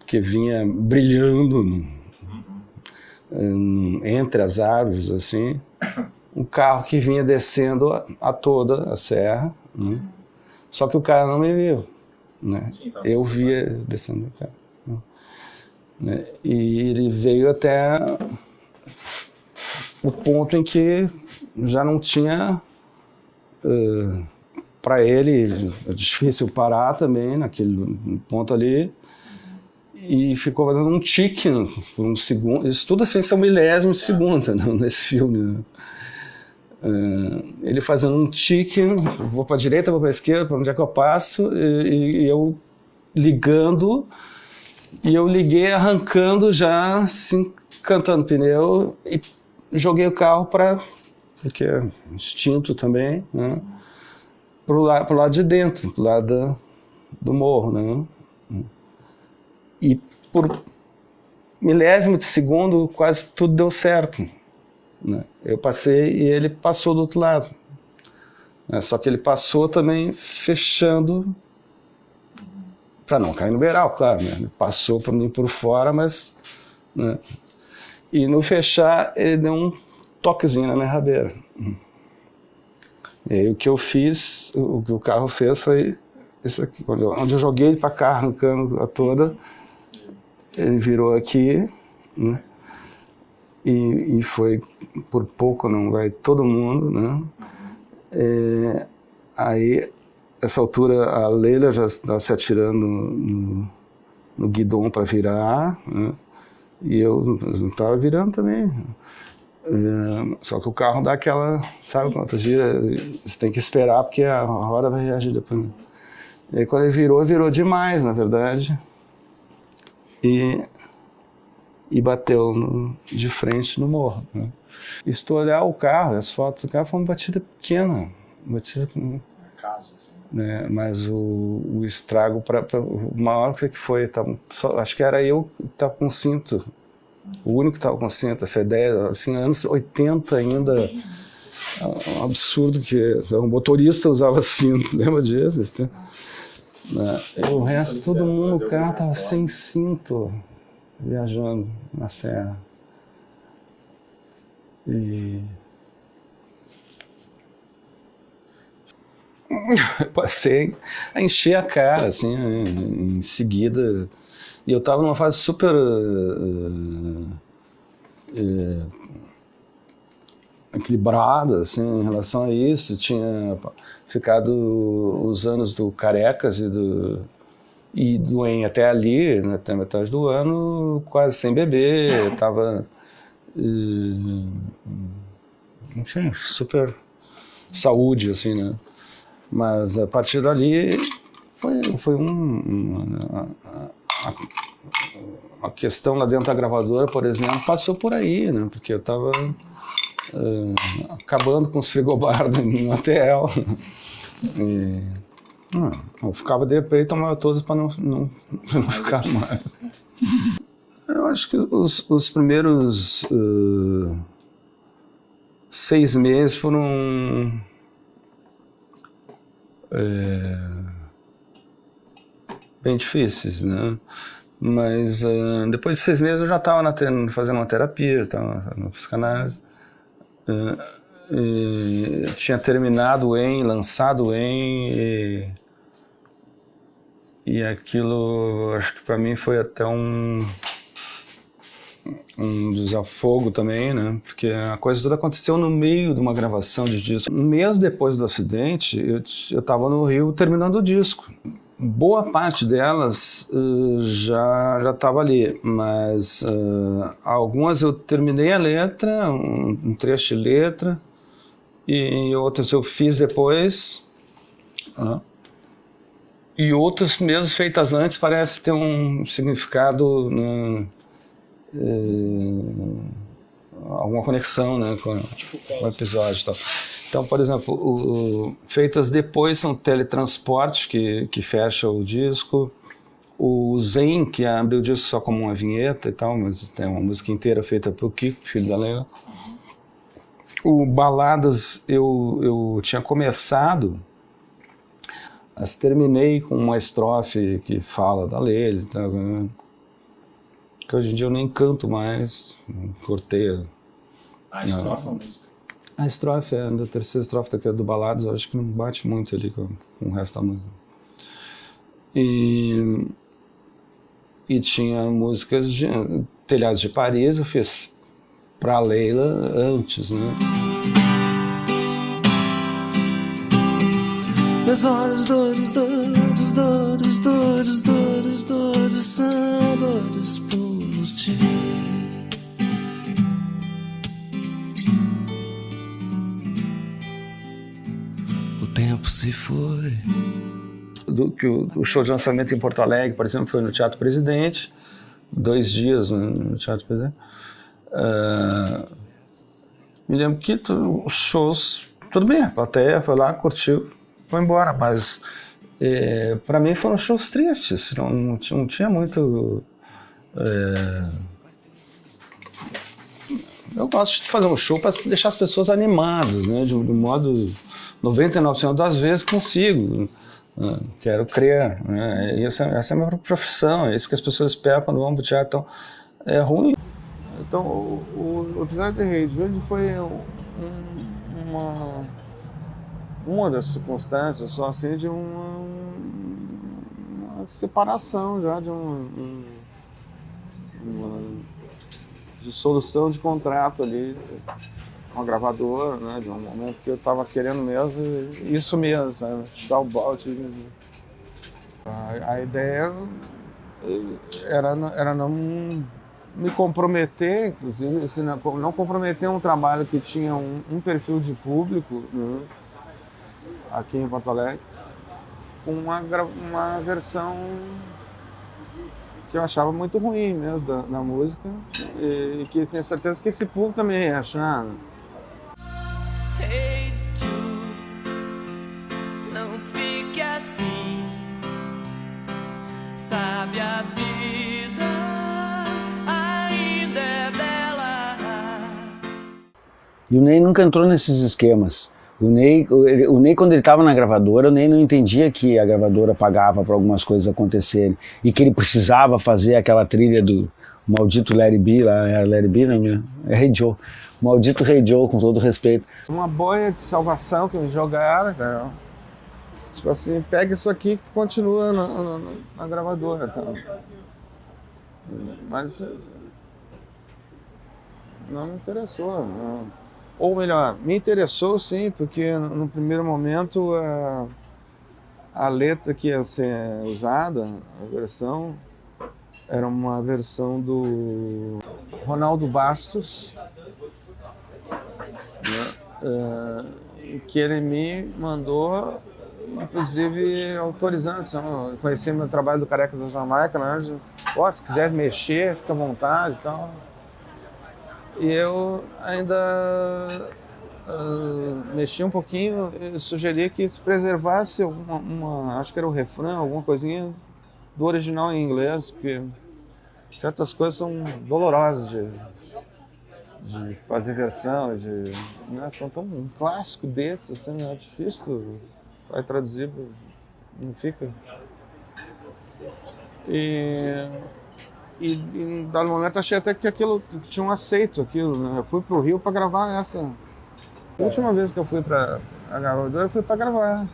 que vinha brilhando entre as árvores, assim, um carro que vinha descendo a toda a serra, só que o cara não me viu, né? Sim, tá. Eu via descendo o carro, né? E ele veio até o ponto em que já não tinha, para ele, é difícil parar também naquele ponto ali, e ficou dando um tique por um segundo. Isso tudo assim são milésimos de segundo, né, nesse filme, né? Ele fazendo um tique, vou para a direita, vou para a esquerda, para onde é que eu passo, e eu ligando, e eu liguei arrancando já, assim, cantando pneu, e joguei o carro porque é instinto também, né, pro lado de dentro, pro lado do morro, né? E por milésimo de segundo quase tudo deu certo, né? Eu passei e ele passou do outro lado, né? Só que ele passou também fechando para não cair no beiral, claro, né? Ele passou por mim por fora, mas, né? E no fechar ele deu um toquezinho na minha rabeira. E aí o que eu fiz, o que o carro fez foi isso aqui, onde eu joguei ele para cá arrancando a toda. Ele virou aqui, né? E foi por pouco, não vai todo mundo, né? Aí, essa altura, a Leila já estava se atirando no guidão para virar, né? E eu não estava virando também. Só que o carro dá aquela, sabe, quantas gira, você tem que esperar porque a roda vai reagir depois. E aí, quando ele virou demais, na verdade. E bateu de frente no morro, né? E se tu olhar o carro, as fotos do carro, foi uma batida pequena, né? Mas o estrago, o maior que foi, acho que era eu que estava com cinto, o único que estava com cinto, essa ideia, assim, anos 80 ainda, um absurdo que um motorista usava cinto, lembra disso? O resto, todo mundo no carro estava sem cinto, viajando na serra. E passei a encher a cara, assim, em seguida. E eu estava numa fase super equilibrada, assim, em relação a isso. Tinha ficado os anos do Carecas e do EN até ali, né, até metade do ano, quase sem beber. Estava enfim, super saúde, assim, né? Mas a partir dali foi a questão lá dentro da gravadora, por exemplo, passou por aí, né? Porque eu estava acabando com os frigobar no hotel. Eu ficava deprê e tomava todos para não ficar mais. Eu acho que os primeiros 6 meses foram bem difíceis, né? Mas depois de 6 meses eu já estava fazendo uma terapia, estava na psicanálise. Tinha terminado o EN, lançado o EN, e aquilo, acho que para mim foi até um desafogo também, né? Porque a coisa toda aconteceu no meio de uma gravação de disco. Um mês depois do acidente, eu estava no Rio terminando o disco. Boa parte delas já estava ali, mas algumas eu terminei a letra, um trecho de letra, e outras eu fiz depois, e outras mesmo feitas antes parece ter um significado, né, alguma conexão, né, com o episódio e tal. Então, por exemplo, feitas depois são Teletransporte, que fecha o disco, o Zen, que abre o disco só como uma vinheta e tal, mas tem uma música inteira feita pelo Kiko, filho da Leila. O Baladas eu tinha começado, mas terminei com uma estrofe que fala da Leila e tal, né? Que hoje em dia eu nem canto mais, cortei A estrofe é a música? A estrofe é da terceira estrofe do Baladas, eu acho que não bate muito ali com o resto da música. E tinha músicas de Telhados de Paris, eu fiz pra Leila antes, né? Meus olhos doidos, doidos, doidos, doidos, doidos, doidos, são doidos por ti. O tempo se foi. O show de lançamento em Porto Alegre, por exemplo, foi no Teatro Presidente, 2 dias no Teatro Presidente. Me lembro que os shows, tudo bem, a plateia foi lá, curtiu, foi embora, mas para mim foram shows tristes, não tinha muito... Eu gosto de fazer um show para deixar as pessoas animadas, né? De modo 99% das vezes consigo. Quero crer, né? Essa é a minha profissão, é isso que as pessoas esperam quando vão para o teatro. Então, é ruim. Então, o episódio de Rei de Julho foi uma das circunstâncias, só assim, de uma separação já, de solução de contrato ali com a gravadora, né, de um momento que eu estava querendo mesmo, isso mesmo, sabe, dar o balde. A ideia era não me comprometer, inclusive, assim, não comprometer um trabalho que tinha um perfil de público, né, aqui em Porto Alegre, com uma versão que eu achava muito ruim mesmo da música, e que tenho certeza que esse público também ia achar. Hey Jude, não fique assim, sabe a vida ainda é bela. E o Ney nunca entrou nesses esquemas. O Ney, quando ele estava na gravadora, o Ney não entendia que a gravadora pagava para algumas coisas acontecerem e que ele precisava fazer aquela trilha do maldito Larry B, lá era Larry B, não é Hey Joe, maldito Hey Joe, com todo respeito. Uma boia de salvação que me jogaram, cara. Tipo assim, pega isso aqui que tu continua na gravadora, cara. Mas não me interessou, não. Ou melhor, me interessou sim, porque no primeiro momento a letra que ia ser usada, a versão, era uma versão do Ronaldo Bastos, né, que ele me mandou, inclusive autorizando, assim, conhecendo o trabalho do Careca da Jamaica, né, se quiser mexer, fica à vontade e tal. E eu ainda mexi um pouquinho, eu sugeri que se preservasse acho que era o refrão, alguma coisinha do original em inglês, porque certas coisas são dolorosas de fazer versão, né, são tão um clássico desses, assim, é difícil, vai traduzir, não fica. E em dado momento achei até que aquilo tinha um aceito, aquilo, né? Eu fui pro Rio para gravar essa. A última vez que eu fui para a gravadora, eu fui para gravar.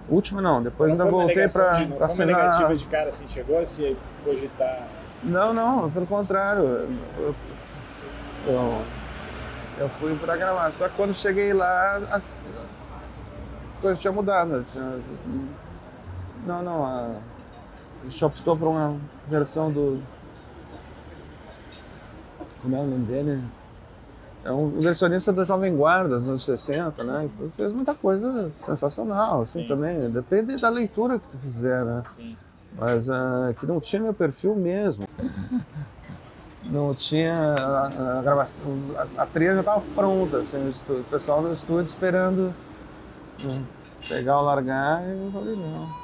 Última não, depois ainda voltei para assinar. Foi uma negativa de cara, assim, chegou a se cogitar? Não, pelo contrário. Eu fui para gravar, só que quando cheguei lá, a coisa tinha mudado. A gente optou por uma versão do... Como é o nome dele? É um versionista da Jovem Guarda, dos anos 60, né? E fez muita coisa sensacional, assim, também. Depende da leitura que tu fizer, né? Sim. Mas que não tinha meu perfil mesmo. Não tinha a gravação... A trilha já estava pronta, assim, o pessoal no estúdio esperando, né, pegar ou largar, e eu falei, não.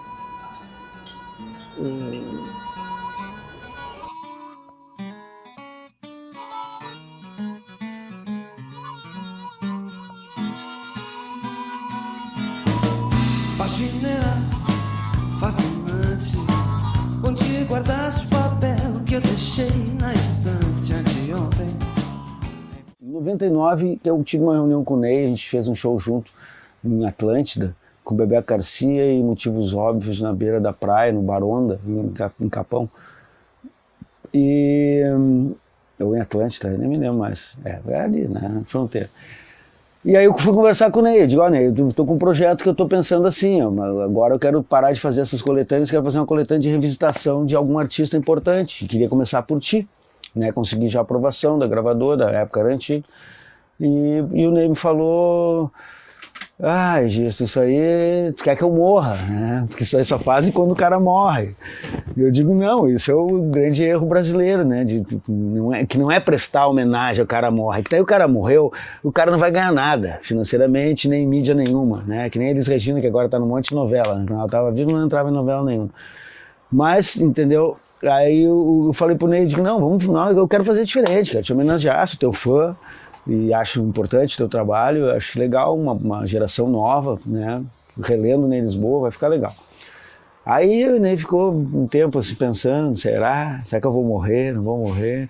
Faxineira, fascinante, onde guardaste o papel que eu deixei na estante anteontem? Em 99 eu tive uma reunião com o Ney, a gente fez um show junto em Atlântida, com Bebé Garcia e Motivos Óbvios na beira da praia, no Baronda, em Capão. Ou em Atlântida, nem me lembro mais. É ali, né, na fronteira. E aí eu fui conversar com o Ney, eu digo, Ney, eu tô com um projeto que eu tô pensando assim, agora eu quero parar de fazer essas coletâneas, quero fazer uma coletânea de revisitação de algum artista importante, queria começar por ti, né, consegui já a aprovação da gravadora, da época era antiga, e o Ney me falou... Gisto, isso aí, tu quer que eu morra, né? Porque isso aí só fazem quando o cara morre. E eu digo, não, isso é o grande erro brasileiro, né? Que não é prestar homenagem ao cara morre, que daí o cara morreu, o cara não vai ganhar nada, financeiramente, nem mídia nenhuma, né? Que nem Elis Regina, que agora tá num monte de novela, né? Quando ela tava viva, não entrava em novela nenhuma. Mas, entendeu? Aí eu falei pro Ney, digo, não, eu quero fazer diferente, quero te homenagear, sou teu fã, e acho importante o teu trabalho, acho legal, uma geração nova, né, relendo Ney Lisboa, vai ficar legal. Aí o Ney ficou um tempo assim pensando, será que eu vou morrer, não vou morrer?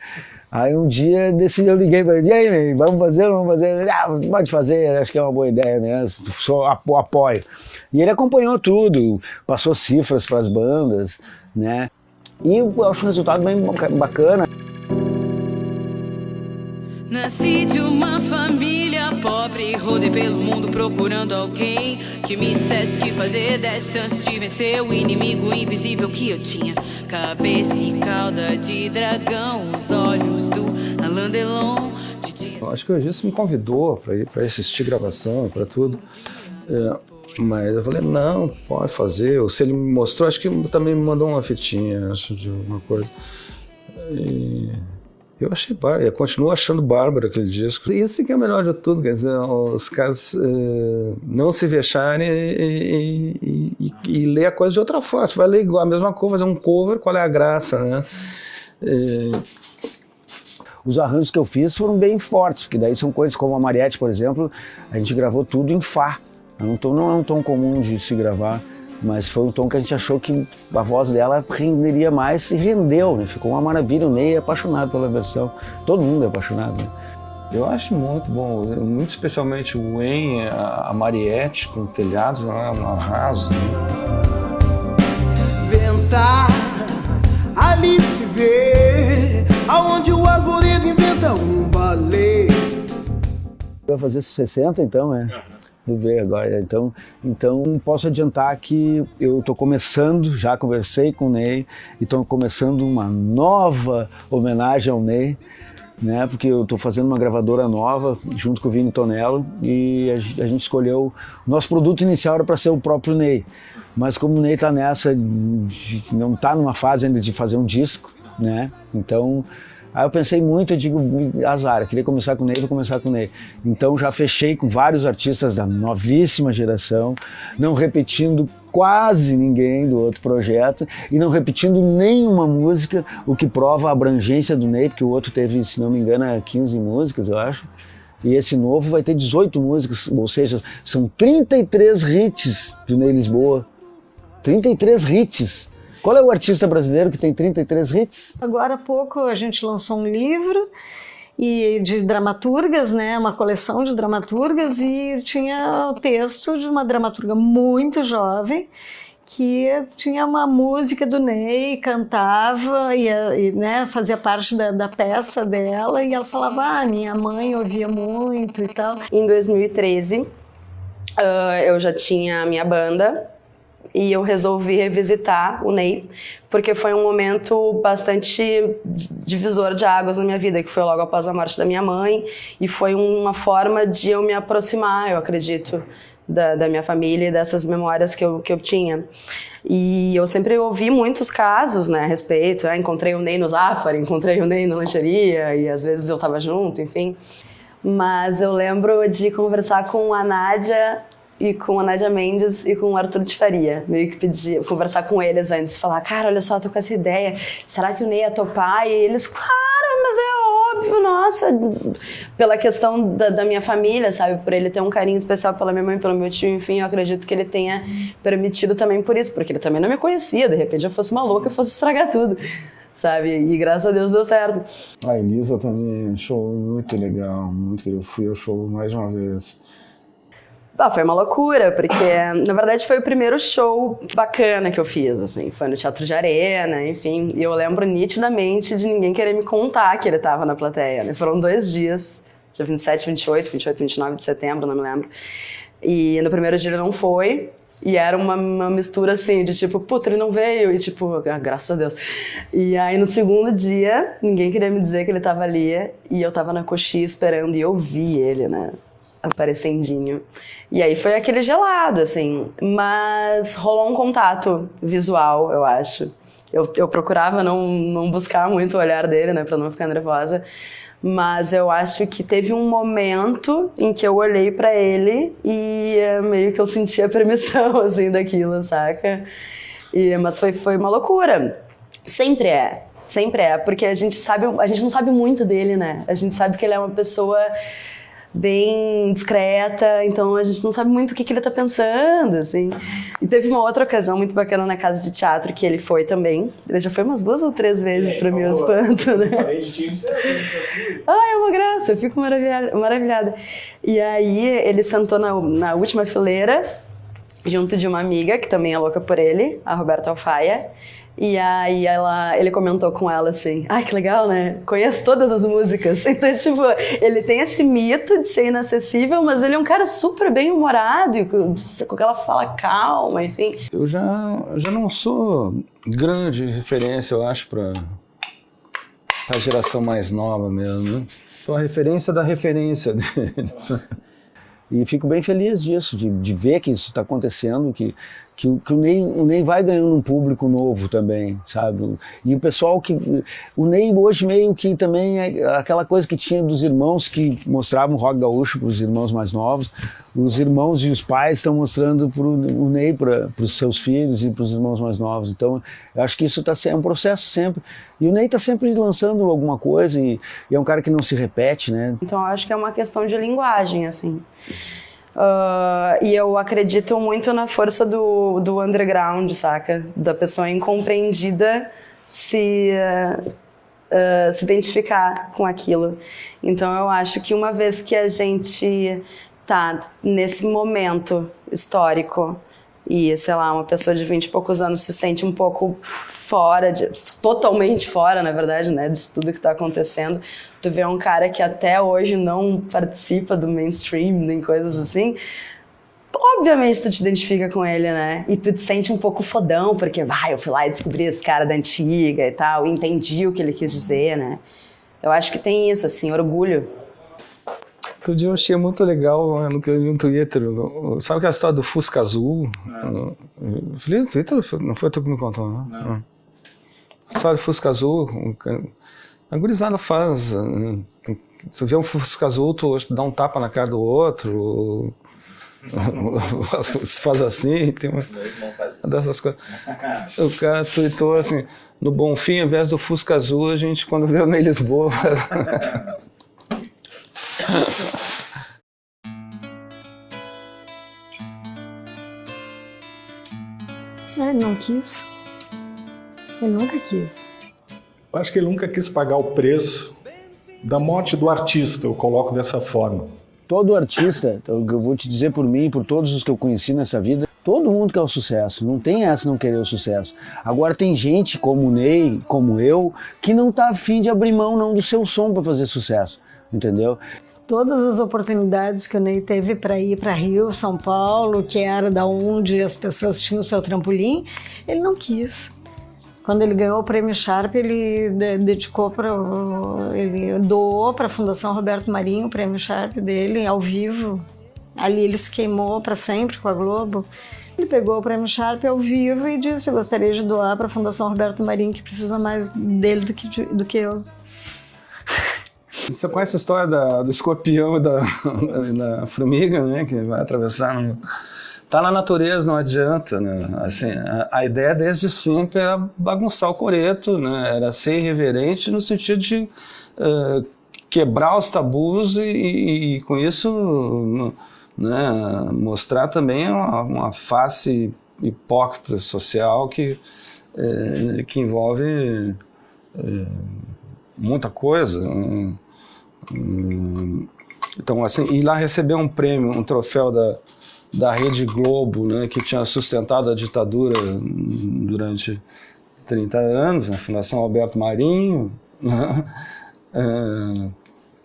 Aí um dia eu liguei para ele, e aí Ney, vamos fazer? Pode fazer, acho que é uma boa ideia, né, só apoio. E ele acompanhou tudo, passou cifras para as bandas, né, e eu acho um resultado bem bacana. Nasci de uma família pobre, rodei pelo mundo procurando alguém que me dissesse que fazer 10 chances de vencer o inimigo invisível que eu tinha. Cabeça e cauda de dragão, os olhos do Alain Delon. Eu acho que o Gilson me convidou para ir para assistir gravação, para tudo. Mas eu falei, não, pode fazer. Ou se ele me mostrou, acho que também me mandou uma fitinha, acho, de alguma coisa. Eu achei bárbaro, eu continuo achando bárbaro aquele disco. Isso que é o melhor de tudo, quer dizer, os caras não se vexarem e ler a coisa de outra forma. Você vai ler igual a mesma coisa, fazer um cover, qual é a graça, né? Os arranjos que eu fiz foram bem fortes, porque daí são coisas como a Mariette, por exemplo, a gente gravou tudo em Fá. Não é um tom comum de se gravar, mas foi um tom que a gente achou que a voz dela renderia mais e rendeu, né? Ficou uma maravilha, o Ney é apaixonado pela versão, todo mundo é apaixonado, né? Eu acho muito bom, muito especialmente o Wayne, a Mariette com telhados, um arraso. Né? Ventar, ali se vê, aonde o arvoredo inventa um balé. Vai fazer 60 então, né? Vou ver agora. Então posso adiantar que eu estou começando, já conversei com o Ney, e estou começando uma nova homenagem ao Ney, né? Porque eu estou fazendo uma gravadora nova junto com o Vini Tonello e a gente escolheu, o nosso produto inicial era para ser o próprio Ney, mas como o Ney está nessa, não está numa fase ainda de fazer um disco, né? Então Aí eu pensei muito, eu digo, azar, eu queria começar com o Ney, vou começar com o Ney. Então já fechei com vários artistas da novíssima geração, não repetindo quase ninguém do outro projeto e não repetindo nenhuma música, o que prova a abrangência do Ney, porque o outro teve, se não me engano, 15 músicas, eu acho. E esse novo vai ter 18 músicas, ou seja, são 33 hits do Ney Lisboa. 33 hits. Qual é o artista brasileiro que tem 33 hits? Agora há pouco a gente lançou um livro de dramaturgas, né, uma coleção de dramaturgas, e tinha o texto de uma dramaturga muito jovem que tinha uma música do Ney, cantava e né, fazia parte da peça dela, e ela falava, minha mãe ouvia muito e tal. Em 2013, eu já tinha a minha banda, e eu resolvi revisitar o Ney, porque foi um momento bastante divisor de águas na minha vida, que foi logo após a morte da minha mãe, e foi uma forma de eu me aproximar, eu acredito, da minha família e dessas memórias que eu tinha. E eu sempre ouvi muitos casos, né, a respeito, encontrei o Ney no Zafari, encontrei o Ney na lancheria, e às vezes eu estava junto, enfim. Mas eu lembro de conversar com a Nádia, e com a Nádia Mendes e com o Arthur de Faria, meio que pedir, conversar com eles antes, falar, cara, olha só, tô com essa ideia, será que o Ney ia topar? E eles, claro, mas é óbvio, nossa, pela questão da minha família, sabe, por ele ter um carinho especial pela minha mãe, pelo meu tio, enfim, eu acredito que ele tenha permitido também por isso, porque ele também não me conhecia, de repente eu fosse uma louca e fosse estragar tudo, sabe, e graças a Deus deu certo. A Elisa também, show muito legal, muito legal, eu fui ao show mais uma vez. Foi uma loucura, porque na verdade foi o primeiro show bacana que eu fiz, assim, foi no Teatro de Arena, enfim, e eu lembro nitidamente de ninguém querer me contar que ele estava na plateia, né? Foram 2 dias, dia 27, 28, 29 de setembro, não me lembro, e no primeiro dia ele não foi, e era uma mistura assim, de tipo, puta, ele não veio, e tipo, graças a Deus. E aí no segundo dia, ninguém queria me dizer que ele estava ali, e eu tava na coxinha esperando, e eu vi ele, né, aparecendinho. E aí foi aquele gelado, assim, mas rolou um contato visual, eu acho. Eu procurava não buscar muito o olhar dele, né, pra não ficar nervosa, mas eu acho que teve um momento em que eu olhei pra ele e meio que eu senti a permissão, assim, daquilo, saca? Mas foi uma loucura. Sempre é, porque a gente não sabe muito dele, né? A gente sabe que ele é uma pessoa bem discreta, então a gente não sabe muito o que ele tá pensando, assim. E teve uma outra ocasião muito bacana na casa de teatro que ele foi também. Ele já foi umas 2 ou 3 vezes pra mim, o espanto, né? É uma graça, eu fico maravilhada. E aí ele sentou na última fileira, junto de uma amiga que também é louca por ele, a Roberta Alfaia. E aí ele comentou com ela assim, que legal, né? Conheço todas as músicas. Então, tipo, ele tem esse mito de ser inacessível, mas ele é um cara super bem-humorado, e com aquela fala calma, enfim. Eu já não sou grande referência, eu acho, para a geração mais nova mesmo, né? Sou a referência da referência deles. E fico bem feliz disso, de ver que isso está acontecendo, que o Ney vai ganhando um público novo também, sabe? E o pessoal o Ney hoje meio que também é aquela coisa que tinha dos irmãos que mostravam o rock gaúcho para os irmãos mais novos. Os irmãos e os pais estão mostrando o Ney para os seus filhos e para os irmãos mais novos. Então, eu acho que isso é um processo sempre. E o Ney está sempre lançando alguma coisa e é um cara que não se repete, né? Então, eu acho que é uma questão de linguagem, assim. E eu acredito muito na força do underground, saca? Da pessoa incompreendida se identificar com aquilo. Então eu acho que uma vez que a gente tá nesse momento histórico e, sei lá, uma pessoa de 20 e poucos anos se sente um pouco fora, totalmente fora, na verdade, né, disso tudo que tá acontecendo, tu vê um cara que até hoje não participa do mainstream, nem coisas assim, obviamente tu te identifica com ele, né, e tu te sente um pouco fodão, porque, eu fui lá e descobri esse cara da antiga e tal, e entendi o que ele quis dizer, né. Eu acho que tem isso, assim, orgulho. Outro dia eu achei muito legal no que eu vi no Twitter. Sabe aquela história do Fusca Azul? Eu falei no Twitter, não foi tu que me contou, né? Não. A história do Fusca Azul, A gurizada faz. Se vê um Fusca Azul, tu dá um tapa na cara do outro. Faz assim, tem uma dessas coisas. O cara tweetou assim: no Bonfim, ao invés do Fusca Azul, a gente, quando veio em Lisboa. Ele não quis. Ele nunca quis. Eu acho que ele nunca quis pagar o preço da morte do artista, eu coloco dessa forma. Todo artista, eu vou te dizer por mim, por todos os que eu conheci nessa vida, todo mundo quer o sucesso, não tem essa não querer o sucesso. Agora tem gente como o Ney, como eu, que não tá afim de abrir mão não do seu som para fazer sucesso, entendeu? Todas as oportunidades que o Ney teve para ir para Rio, São Paulo, que era da onde as pessoas tinham o seu trampolim, ele não quis. Quando ele ganhou o Prêmio Sharp, ele doou para a Fundação Roberto Marinho o Prêmio Sharp dele ao vivo. Ali ele se queimou para sempre com a Globo. Ele pegou o Prêmio Sharp ao vivo e disse: eu gostaria de doar para a Fundação Roberto Marinho, que precisa mais dele do que eu. Você conhece a história do escorpião e da formiga, né, que vai atravessar Tá na natureza, não adianta, né? Assim, a ideia desde sempre era bagunçar o coreto, né? Era ser irreverente no sentido de quebrar os tabus e com isso, né, mostrar também uma face hipócrita social que envolve muita coisa. Então, assim, ir lá receber um prêmio, um troféu da Rede Globo, né, que tinha sustentado a ditadura durante 30 anos, a Fundação Roberto Marinho, né,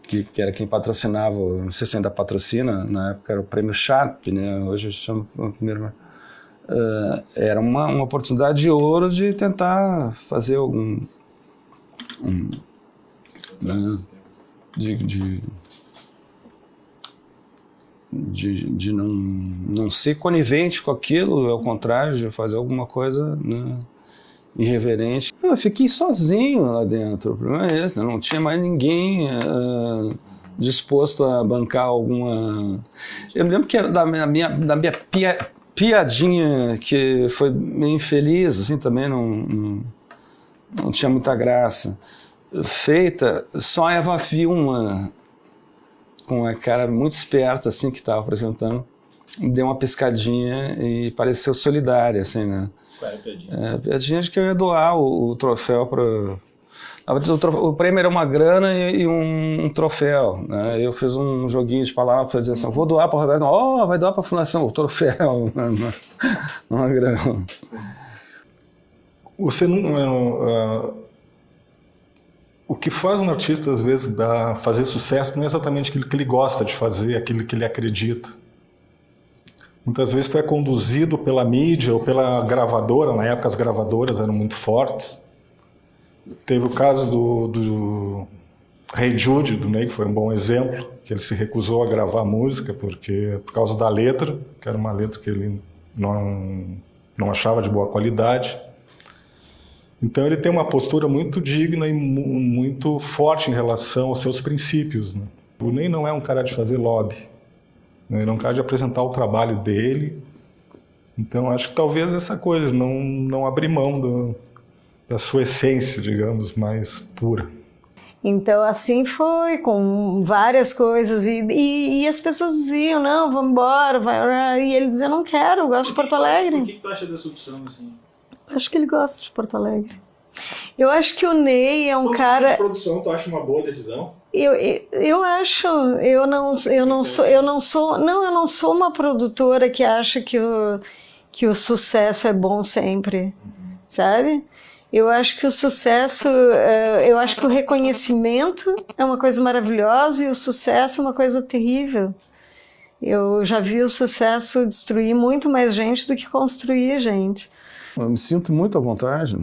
que era quem patrocinava, não sei se ainda patrocina, na época era o Prêmio Sharp, né, hoje chama o primeiro. Era uma oportunidade de ouro de tentar fazer algum... de não ser conivente com aquilo, ao contrário, de fazer alguma coisa, né, irreverente. Eu fiquei sozinho lá dentro, o problema é esse, né? Não tinha mais ninguém disposto a bancar alguma... Eu me lembro que da minha piadinha, que foi meio infeliz, assim, também não tinha muita graça, feita, só a Eva Vilma, com uma cara muito esperta, assim, que estava apresentando, deu uma piscadinha e pareceu solidária, assim, né? Qual era a piadinha? A piadinha de que eu ia doar o troféu para... O prêmio era uma grana e um troféu, né? Eu fiz um joguinho de palavras para dizer assim: vou doar para o Roberto, vai doar para a Fundação, o troféu, uma grana. Você não... O que faz um artista, às vezes, fazer sucesso não é exatamente aquilo que ele gosta de fazer, aquilo que ele acredita. Muitas vezes tu é conduzido pela mídia ou pela gravadora, na época as gravadoras eram muito fortes. Teve o caso do Hey Jude, do Ney, que foi um bom exemplo, que ele se recusou a gravar música por causa da letra, que era uma letra que ele não achava de boa qualidade. Então ele tem uma postura muito digna e muito forte em relação aos seus princípios, né? O Ney não é um cara de fazer lobby, né? Ele é um cara de apresentar o trabalho dele. Então acho que talvez essa coisa, não abrir mão da sua essência, digamos, mais pura. Então assim foi, com várias coisas, e as pessoas diziam: não, vamos embora, e ele dizia: não quero, eu gosto de Porto Alegre. Por que tu acha dessa opção, assim? Acho que ele gosta de Porto Alegre. Eu acho que o Ney é um cara... De produção, tu acha uma boa decisão? Eu acho, eu não sou uma produtora que acha que o sucesso é bom sempre, sabe? Eu acho que o sucesso, eu acho que o reconhecimento é uma coisa maravilhosa e o sucesso é uma coisa terrível. Eu já vi o sucesso destruir muito mais gente do que construir gente. Eu me sinto muito à vontade,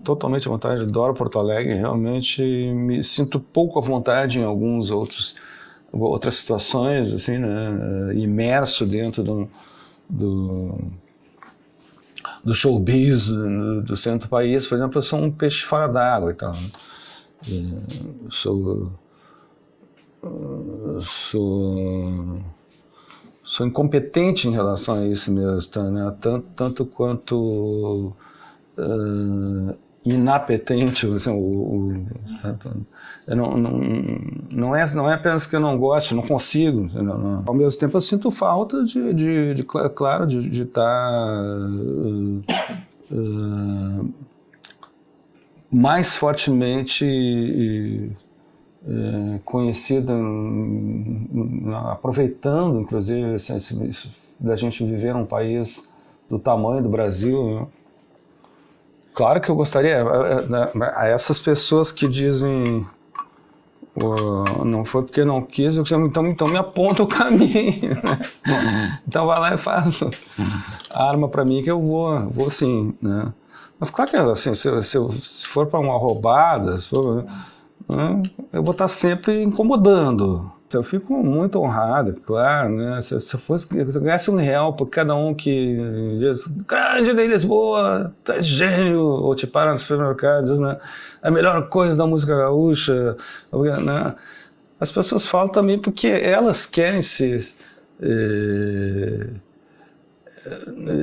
totalmente à vontade, adoro Porto Alegre, realmente me sinto pouco à vontade em outras situações, assim, né, imerso dentro do showbiz do centro do país. Por exemplo, eu sou um peixe fora d'água e tal, né? Sou incompetente em relação a isso mesmo, tá, né? Tanto quanto inapetente, assim, não é apenas que eu não gosto, não consigo. Ao mesmo tempo eu sinto falta de estar mais fortemente conhecido, aproveitando inclusive da gente viver num país do tamanho do Brasil, né? Claro que eu gostaria, a essas pessoas que dizem não foi porque não quis, então me aponta o caminho, né? Então vai lá e faz a arma para mim que eu vou sim, né? Mas claro que assim, se for para uma roubada, eu vou estar sempre incomodando. Eu fico muito honrado, claro, né? Se eu ganhasse R$1 por cada um que diz, grande Ney Lisboa, tu é gênio, ou te para no supermercado e diz, né, a melhor coisa da música gaúcha, né? As pessoas falam também porque elas querem se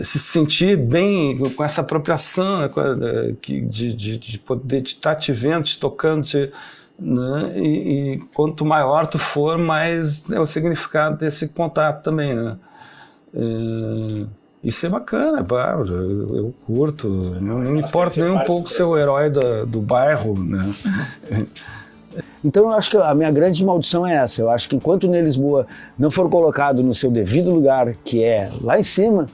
sentir bem com essa apropriação, né, de poder estar te vendo, te tocando, né? E quanto maior tu for, mais é o significado desse contato também, né? Isso é bacana, eu curto, não me importa nem um pouco ser o herói do bairro, né? Então eu acho que a minha grande maldição é essa. Eu acho que enquanto o Ney Lisboa não for colocado no seu devido lugar, que é lá em cima,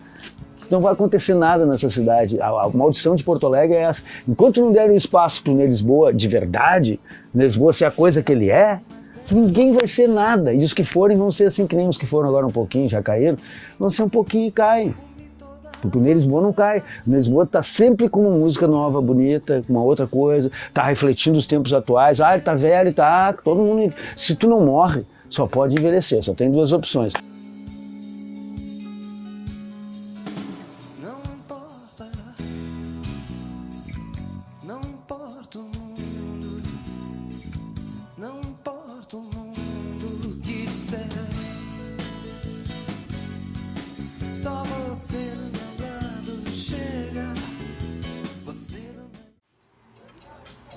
não vai acontecer nada nessa cidade. A maldição de Porto Alegre é essa. Enquanto não der um espaço para o Ney Lisboa de verdade, o Ney Lisboa ser a coisa que ele é, ninguém vai ser nada. E os que forem vão ser assim, que nem os que foram agora um pouquinho, já caíram, vão ser um pouquinho e caem. Porque o Ney Lisboa não cai. O Ney Lisboa está sempre com uma música nova, bonita, com uma outra coisa, está refletindo os tempos atuais. Ele está velho, todo mundo... Se tu não morre, só pode envelhecer, só tem duas opções.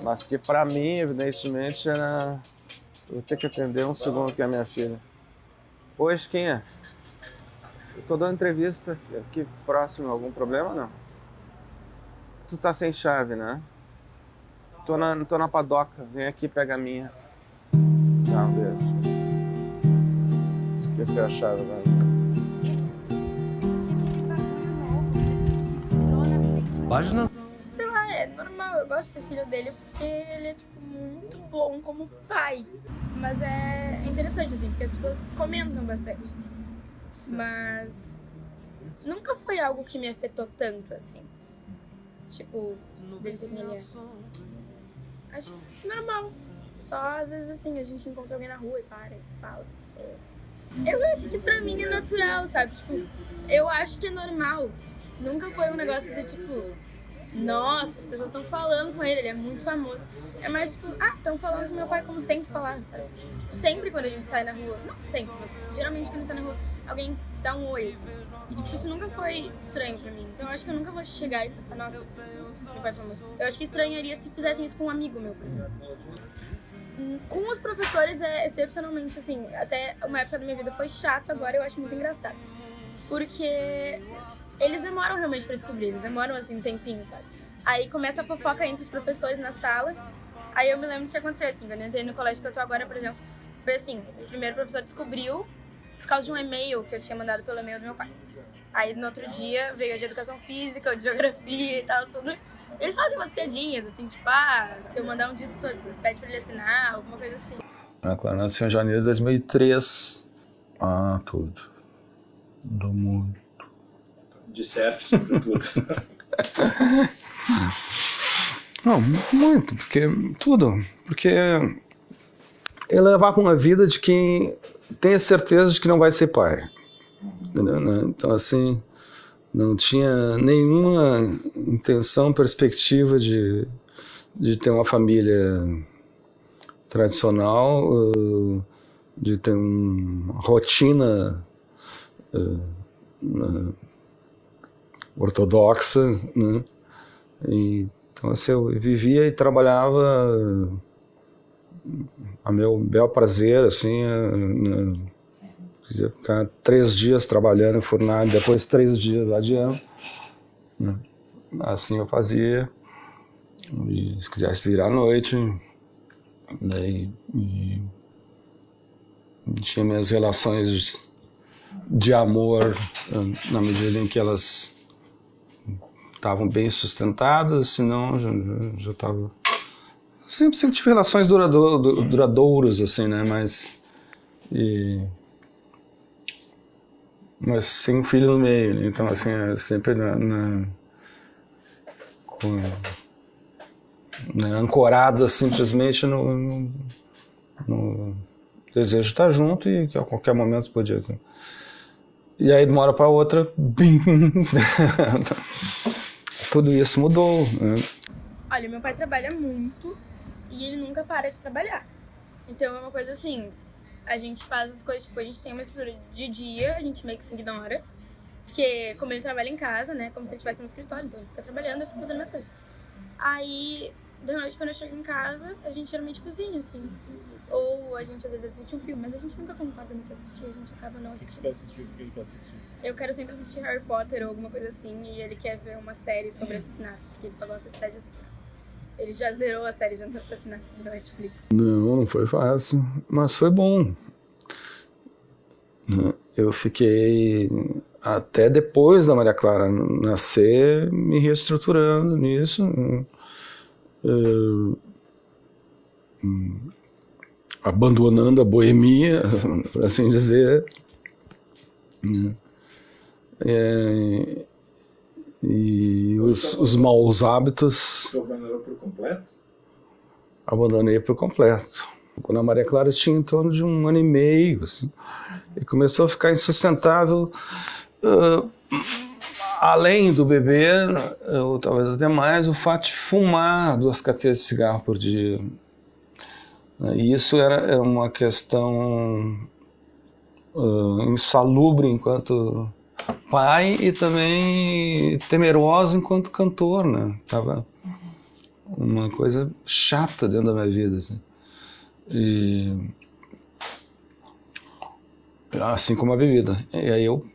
Mas que pra mim, evidentemente, era eu ter que atender um segundo que é a minha filha. Hoje, quem é? Eu tô dando entrevista aqui próximo, algum problema não? Tu tá sem chave, né? Tô na padoca, vem aqui, pega a minha. Tá, um beijo. Esqueci a chave, velho. Páginas. Sei lá, é normal, eu gosto de ser filho dele porque ele é, tipo, muito bom como pai. Mas é interessante, assim, porque as pessoas comentam bastante. Mas nunca foi algo que me afetou tanto, assim. Tipo, dele ser quem ele é. Acho normal. Só às vezes, assim, a gente encontra alguém na rua e para e fala. Eu acho que pra mim é natural, sabe? Tipo, eu acho que é normal. Nunca foi um negócio de tipo, nossa, as pessoas estão falando com ele é muito famoso. É mais tipo, estão falando com meu pai como sempre falaram, sabe? Tipo, sempre quando a gente sai na rua, não sempre, mas geralmente quando a gente sai na rua, alguém dá um oi, assim. E tipo, isso nunca foi estranho pra mim. Então eu acho que eu nunca vou chegar e pensar, nossa, meu pai é famoso. Eu acho que estranharia se fizessem isso com um amigo meu, por exemplo. Com os professores é excepcionalmente, assim, até uma época da minha vida foi chato, agora eu acho muito engraçado. Porque eles demoram realmente pra descobrir, eles demoram assim um tempinho, sabe? Aí começa a fofoca entre os professores na sala, aí eu me lembro que aconteceu assim, quando eu entrei no colégio que eu tô agora, por exemplo, foi assim, o primeiro professor descobriu por causa de um e-mail que eu tinha mandado pelo e-mail do meu pai. Aí no outro dia veio a de educação física, o de geografia e tal, tudo. Eles fazem umas piadinhas, assim, tipo, se eu mandar um disco, tu pede pra ele assinar, alguma coisa assim. Claro, nasceu em janeiro de 2003. Tudo. Do mundo. De certo, sobre tudo. Não, muito, porque ele levava uma vida de quem tem a certeza de que não vai ser pai. Entendeu, né? Então, assim, não tinha nenhuma intenção, perspectiva de ter uma família tradicional, de ter uma rotina ortodoxa, né? Então, assim, eu vivia e trabalhava a meu bel prazer, assim, queria ficar 3 dias trabalhando em Furnado, depois 3 dias adiando, né? Assim eu fazia, e se quisesse vir à noite, né? E tinha minhas relações de amor na medida em que elas estavam bem sustentadas, senão já estava... Sempre tive relações duradouras, assim, né? Mas sem filho no meio, né? Então, assim, sempre ancorada simplesmente no desejo de estar junto e que a qualquer momento podia ter. E aí, de uma hora para outra, bim, tudo isso mudou, né? Olha, meu pai trabalha muito e ele nunca para de trabalhar. Então é uma coisa assim, a gente faz as coisas, tipo, a gente tem uma estrutura de dia, a gente meio que se ignora. Porque como ele trabalha em casa, né, como se ele estivesse no escritório, então ele fica trabalhando, eu fico fazendo minhas coisas. Aí, da noite, quando eu chego em casa, a gente geralmente cozinha, assim. Ou a gente às vezes assiste um filme, mas a gente nunca concorda no que assistir, a gente acaba não assistindo. O que ele quer assistir? Eu quero sempre assistir Harry Potter ou alguma coisa assim, e ele quer ver uma série sobre assassinato, porque ele só gosta de série de assassinato. Ele já zerou a série de assassinato da Netflix. Não foi fácil, mas foi bom. Eu fiquei, até depois da Maria Clara nascer, me reestruturando nisso. Abandonando a boemia, por assim dizer. E os maus hábitos... Você abandonou por completo? Abandonei por completo. Quando a Maria Clara tinha em torno de 1 ano e meio, assim, e começou a ficar insustentável, além do beber, ou talvez até mais, o fato de fumar 2 carteiras de cigarro por dia. E isso era uma questão insalubre enquanto pai e também temerosa enquanto cantor, né? Tava uma coisa chata dentro da minha vida, assim. E assim como a bebida. E aí eu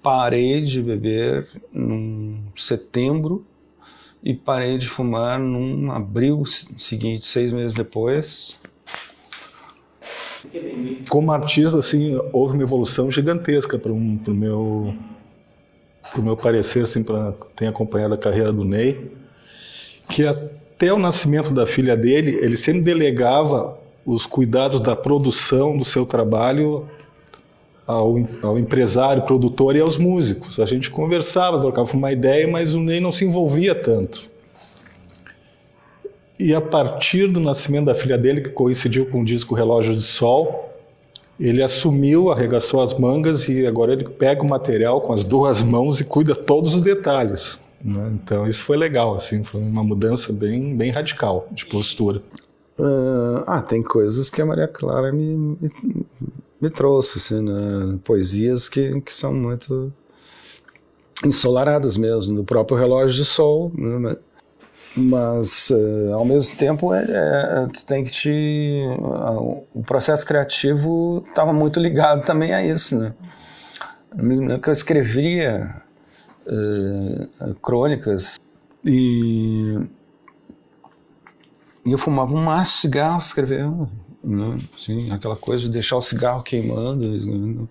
parei de beber em setembro e parei de fumar num abril seguinte, 6 meses depois. Como artista, assim, houve uma evolução gigantesca pro meu parecer, assim, para ter acompanhado a carreira do Ney, que até o nascimento da filha dele, ele sempre delegava os cuidados da produção do seu trabalho ao empresário, produtor e aos músicos. A gente conversava, trocava uma ideia, mas o Ney não se envolvia tanto. E a partir do nascimento da filha dele, que coincidiu com o disco Relógio de Sol, ele assumiu, arregaçou as mangas e agora ele pega o material com as 2 mãos e cuida todos os detalhes, né? Então isso foi legal, assim, foi uma mudança bem radical de postura. Tem coisas que a Maria Clara me trouxe, assim, né? Poesias que são muito ensolaradas mesmo, no próprio Relógio de Sol, né? Mas ao mesmo tempo tu tem que o processo criativo estava muito ligado também a isso, né? Eu escrevia crônicas e eu fumava um maço de cigarro escrevendo, né? Assim, aquela coisa de deixar o cigarro queimando.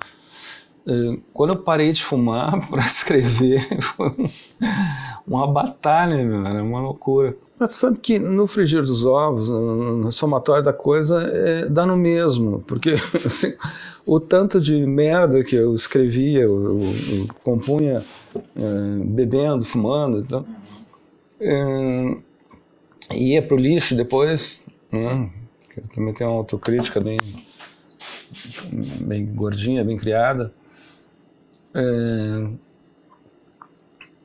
Quando eu parei de fumar para escrever, foi uma batalha, meu, era uma loucura. Mas sabe que no frigir dos ovos, no somatório da coisa, dá no mesmo, porque assim, o tanto de merda que eu escrevia, eu compunha bebendo, fumando, então, ia pro lixo depois, né? Eu também tenho uma autocrítica bem gordinha, bem criada.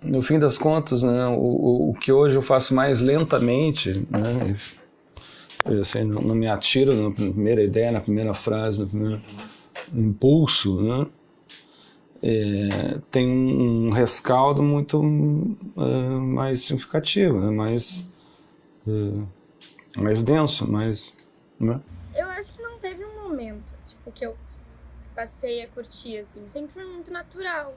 No fim das contas, né, o que hoje eu faço mais lentamente, né, Eu assim, não me atiro na primeira ideia, na primeira frase, no primeiro impulso, né? Tem um rescaldo muito mais significativo, né? mais denso, mais... Né? Eu acho que não teve um momento, tipo, que eu passei a curtir, assim, sempre foi muito natural.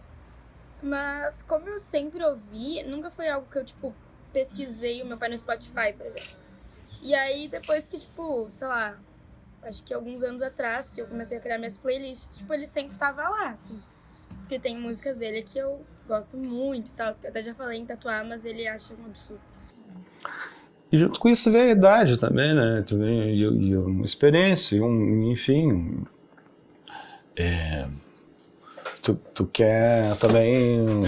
Mas como eu sempre ouvi, nunca foi algo que eu, tipo, pesquisei o meu pai no Spotify, por exemplo. E aí, depois que, tipo, sei lá, acho que alguns anos atrás, que eu comecei a criar minhas playlists, tipo, ele sempre tava lá, assim. Porque tem músicas dele que eu gosto muito e tal, que eu até já falei em tatuar, mas ele acha um absurdo. E junto com isso veio a idade também, né? E uma experiência, enfim... Tu quer também,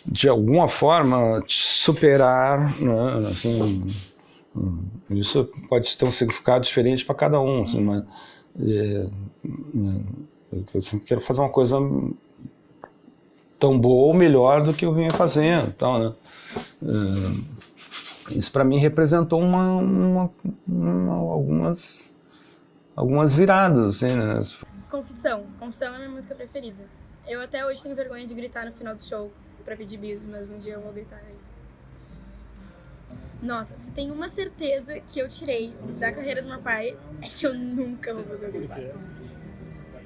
de alguma forma, te superar, né? Assim, isso pode ter um significado diferente para cada um, assim, mas eu sempre quero fazer uma coisa tão boa ou melhor do que eu vinha fazendo, então, né? Isso para mim representou algumas viradas, assim, né? Confissão é minha música preferida. Eu até hoje tenho vergonha de gritar no final do show pra pedir bis, mas um dia eu vou gritar aí. Nossa, se tem uma certeza que eu tirei da carreira do meu pai, é que eu nunca vou fazer o que ele faz.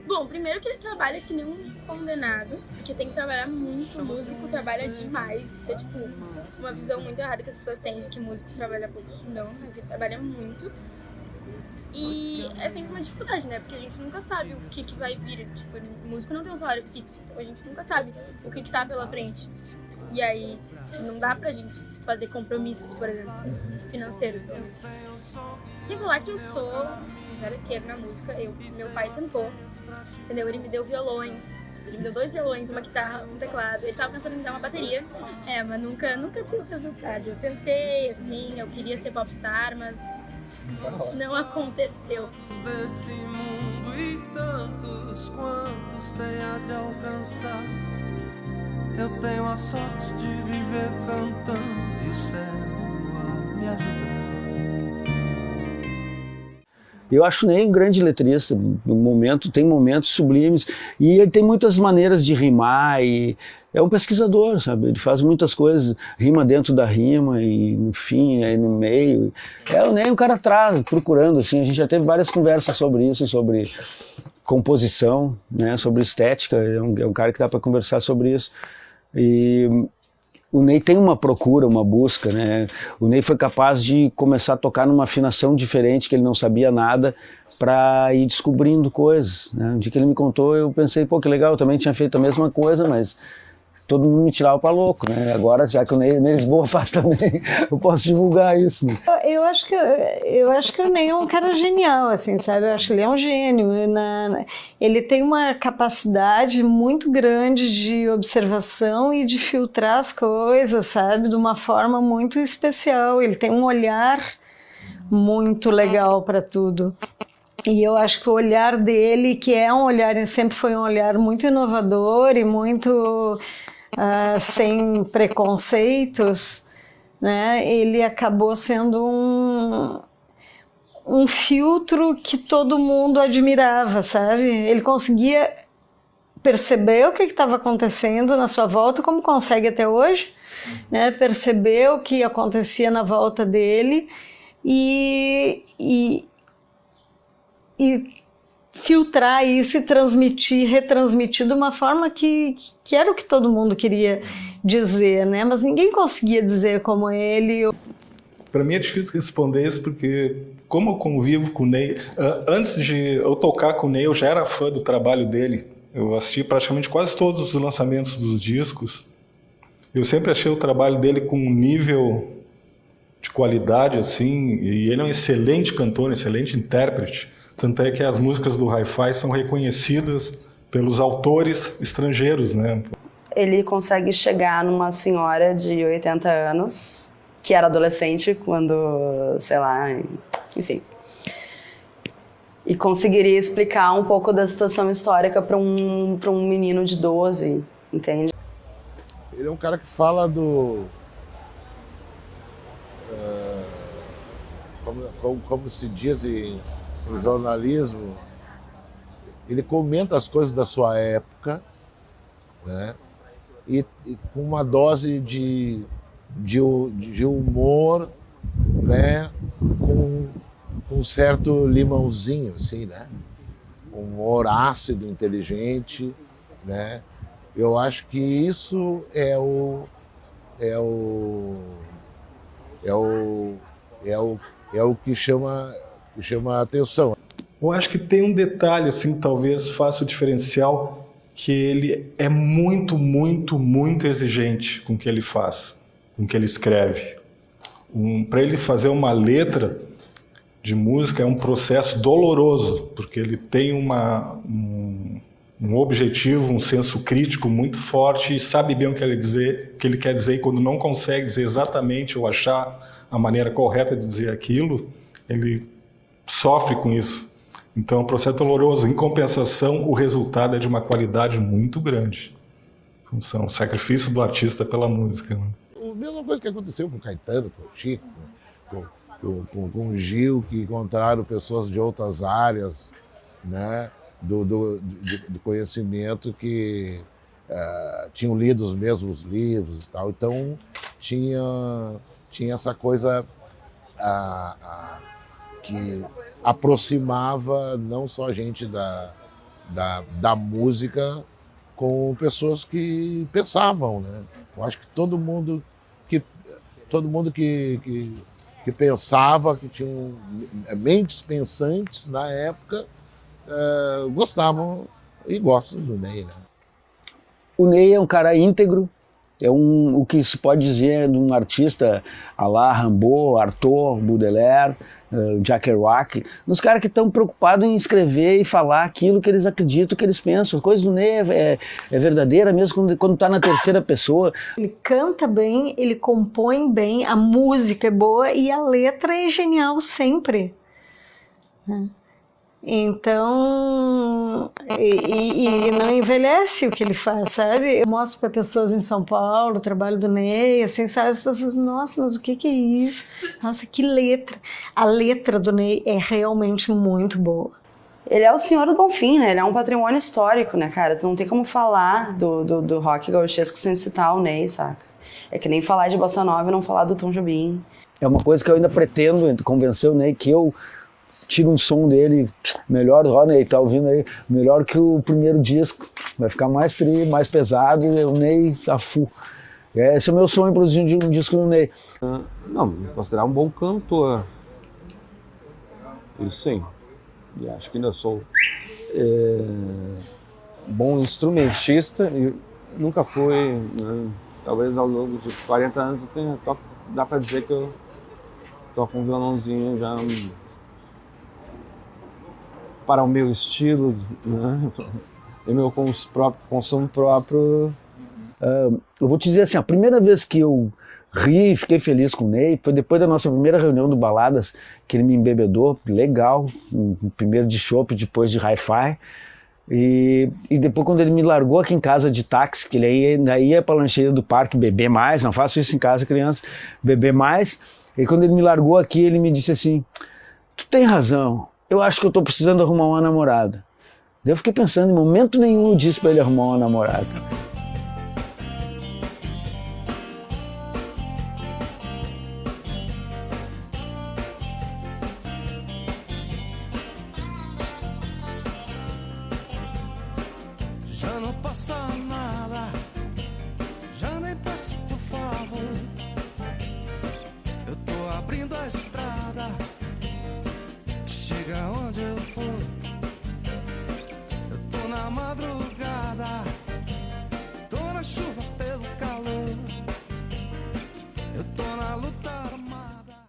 Bom, primeiro que ele trabalha que nem um condenado, porque tem que trabalhar muito, o músico trabalha demais. Isso é tipo uma visão muito errada que as pessoas têm de que músico trabalha pouco. Não, mas ele trabalha muito. E é sempre uma dificuldade, né? Porque a gente nunca sabe o que vai vir. Tipo, o músico não tem um salário fixo, então a gente nunca sabe o que tá pela frente. E aí, não dá pra gente fazer compromissos, por exemplo, financeiros. Sem falar que eu sou zero esquerda na música, meu pai cantou, entendeu? Ele me deu violões, ele me deu 2 violões, uma guitarra, um teclado. Ele tava pensando em me dar uma bateria, mas nunca deu resultado. Eu tentei, assim, eu queria ser popstar, mas... não aconteceu. Desse mundo e tantos quantos tenha de alcançar, eu tenho a sorte de viver cantando e o céu a me ajudar. Eu acho o Ney um grande letrista, tem momentos sublimes, e ele tem muitas maneiras de rimar, e é um pesquisador, sabe? Ele faz muitas coisas, rima dentro da rima, e no fim, aí no meio. O Ney é um cara atrás, procurando, assim, a gente já teve várias conversas sobre isso, sobre composição, né? Sobre estética, é um cara que dá para conversar sobre isso. E o Ney tem uma procura, uma busca, né? O Ney foi capaz de começar a tocar numa afinação diferente, que ele não sabia nada, para ir descobrindo coisas, né? Um dia que ele me contou, eu pensei, pô, que legal, eu também tinha feito a mesma coisa, mas todo mundo me tirava para louco, né? Agora, já que o Ney Lisboa faz também, eu posso divulgar isso, né? Eu acho que o Ney é um cara genial, assim, sabe? Eu acho que ele é um gênio. Ele tem uma capacidade muito grande de observação e de filtrar as coisas, sabe? De uma forma muito especial. Ele tem um olhar muito legal para tudo. E eu acho que o olhar dele, que é um olhar, sempre foi um olhar muito inovador e muito sem preconceitos, né? Ele acabou sendo um filtro que todo mundo admirava, sabe? Ele conseguia perceber o que estava acontecendo na sua volta, como consegue até hoje, né? Perceber o que acontecia na volta dele e filtrar isso e retransmitir de uma forma que era o que todo mundo queria dizer, né? Mas ninguém conseguia dizer como ele. Para mim é difícil responder isso, porque como eu convivo com o Ney, antes de eu tocar com o Ney, eu já era fã do trabalho dele. Eu assisti praticamente quase todos os lançamentos dos discos. Eu sempre achei o trabalho dele com um nível de qualidade, assim, e ele é um excelente cantor, um excelente intérprete. Tanto é que as músicas do Hi-Fi são reconhecidas pelos autores estrangeiros, né? Ele consegue chegar numa senhora de 80 anos, que era adolescente quando, sei lá, enfim. E conseguiria explicar um pouco da situação histórica para um menino de 12, entende? Ele é um cara que fala como se diz em jornalismo, ele comenta as coisas da sua época, né? E com uma dose de humor, né? Com um certo limãozinho, assim, né? Um humor ácido, inteligente, né? Eu acho que isso é o que chama a atenção. Eu acho que tem um detalhe, assim, talvez faça o diferencial, que ele é muito, muito, muito exigente com o que ele faz, com o que ele escreve. Para ele fazer uma letra de música é um processo doloroso, porque ele tem um objetivo, um senso crítico muito forte e sabe bem o que ele quer dizer, e quando não consegue dizer exatamente ou achar a maneira correta de dizer aquilo, ele sofre com isso. Então é um processo doloroso. Em compensação, o resultado é de uma qualidade muito grande. São o sacrifício do artista pela música, né? A mesma coisa que aconteceu com o Caetano, com o Chico, com o Gil, que encontraram pessoas de outras áreas, né, do conhecimento que tinham lido os mesmos livros e tal. Então tinha essa coisa que aproximava não só a gente da música com pessoas que pensavam, né? Eu acho que todo mundo que pensava, que tinham mentes pensantes na época, gostavam e gostam do Ney, né? O Ney é um cara íntegro, o que se pode dizer de um artista à la Rimbaud, Artaud, Baudelaire, Jack Kerouac, uns caras que estão preocupados em escrever e falar aquilo que eles acreditam, que eles pensam. A coisa do Ney é verdadeira mesmo quando está na terceira pessoa. Ele canta bem, ele compõe bem, a música é boa e a letra é genial sempre. Então, e não envelhece o que ele faz, sabe? Eu mostro para pessoas em São Paulo o trabalho do Ney, assim, sabe? As pessoas, nossa, mas o que é isso? Nossa, que letra! A letra do Ney é realmente muito boa. Ele é o senhor do Bonfim, né? Ele é um patrimônio histórico, né, cara? Tu não tem como falar do rock gauchesco sem citar o Ney, saca? É que nem falar de Bossa Nova e não falar do Tom Jobim. É uma coisa que eu ainda pretendo convencer o Ney que eu tira um som dele melhor, ó, Ney, tá ouvindo aí? Melhor que o primeiro disco, vai ficar mais mais pesado, o Ney a full. Esse é o meu sonho, produzir um disco do Ney. Não, me considerar um bom cantor. Isso sim. E acho que ainda sou bom instrumentista e nunca fui, né? Talvez ao longo de 40 anos dá pra dizer que eu toco um violãozinho já para o meu estilo, né? E meu consumo próprio. Eu vou te dizer assim, a primeira vez que eu ri e fiquei feliz com o Ney foi depois da nossa primeira reunião do Baladas, que ele me embebedou, legal, primeiro de chopp, depois de hi-fi. E depois quando ele me largou aqui em casa de táxi, que ele ainda ia para a lancheria do parque beber mais, não faço isso em casa, criança, beber mais. E quando ele me largou aqui, ele me disse assim, tu tem razão, eu acho que eu tô precisando arrumar uma namorada. Daí eu fiquei pensando, em momento nenhum eu disse para ele arrumar uma namorada. Já não passa nada, já nem peço por favor. Eu tô abrindo a estrada, chega onde eu for. Eu tô na madrugada, tô na chuva pelo calor. Eu tô na luta armada.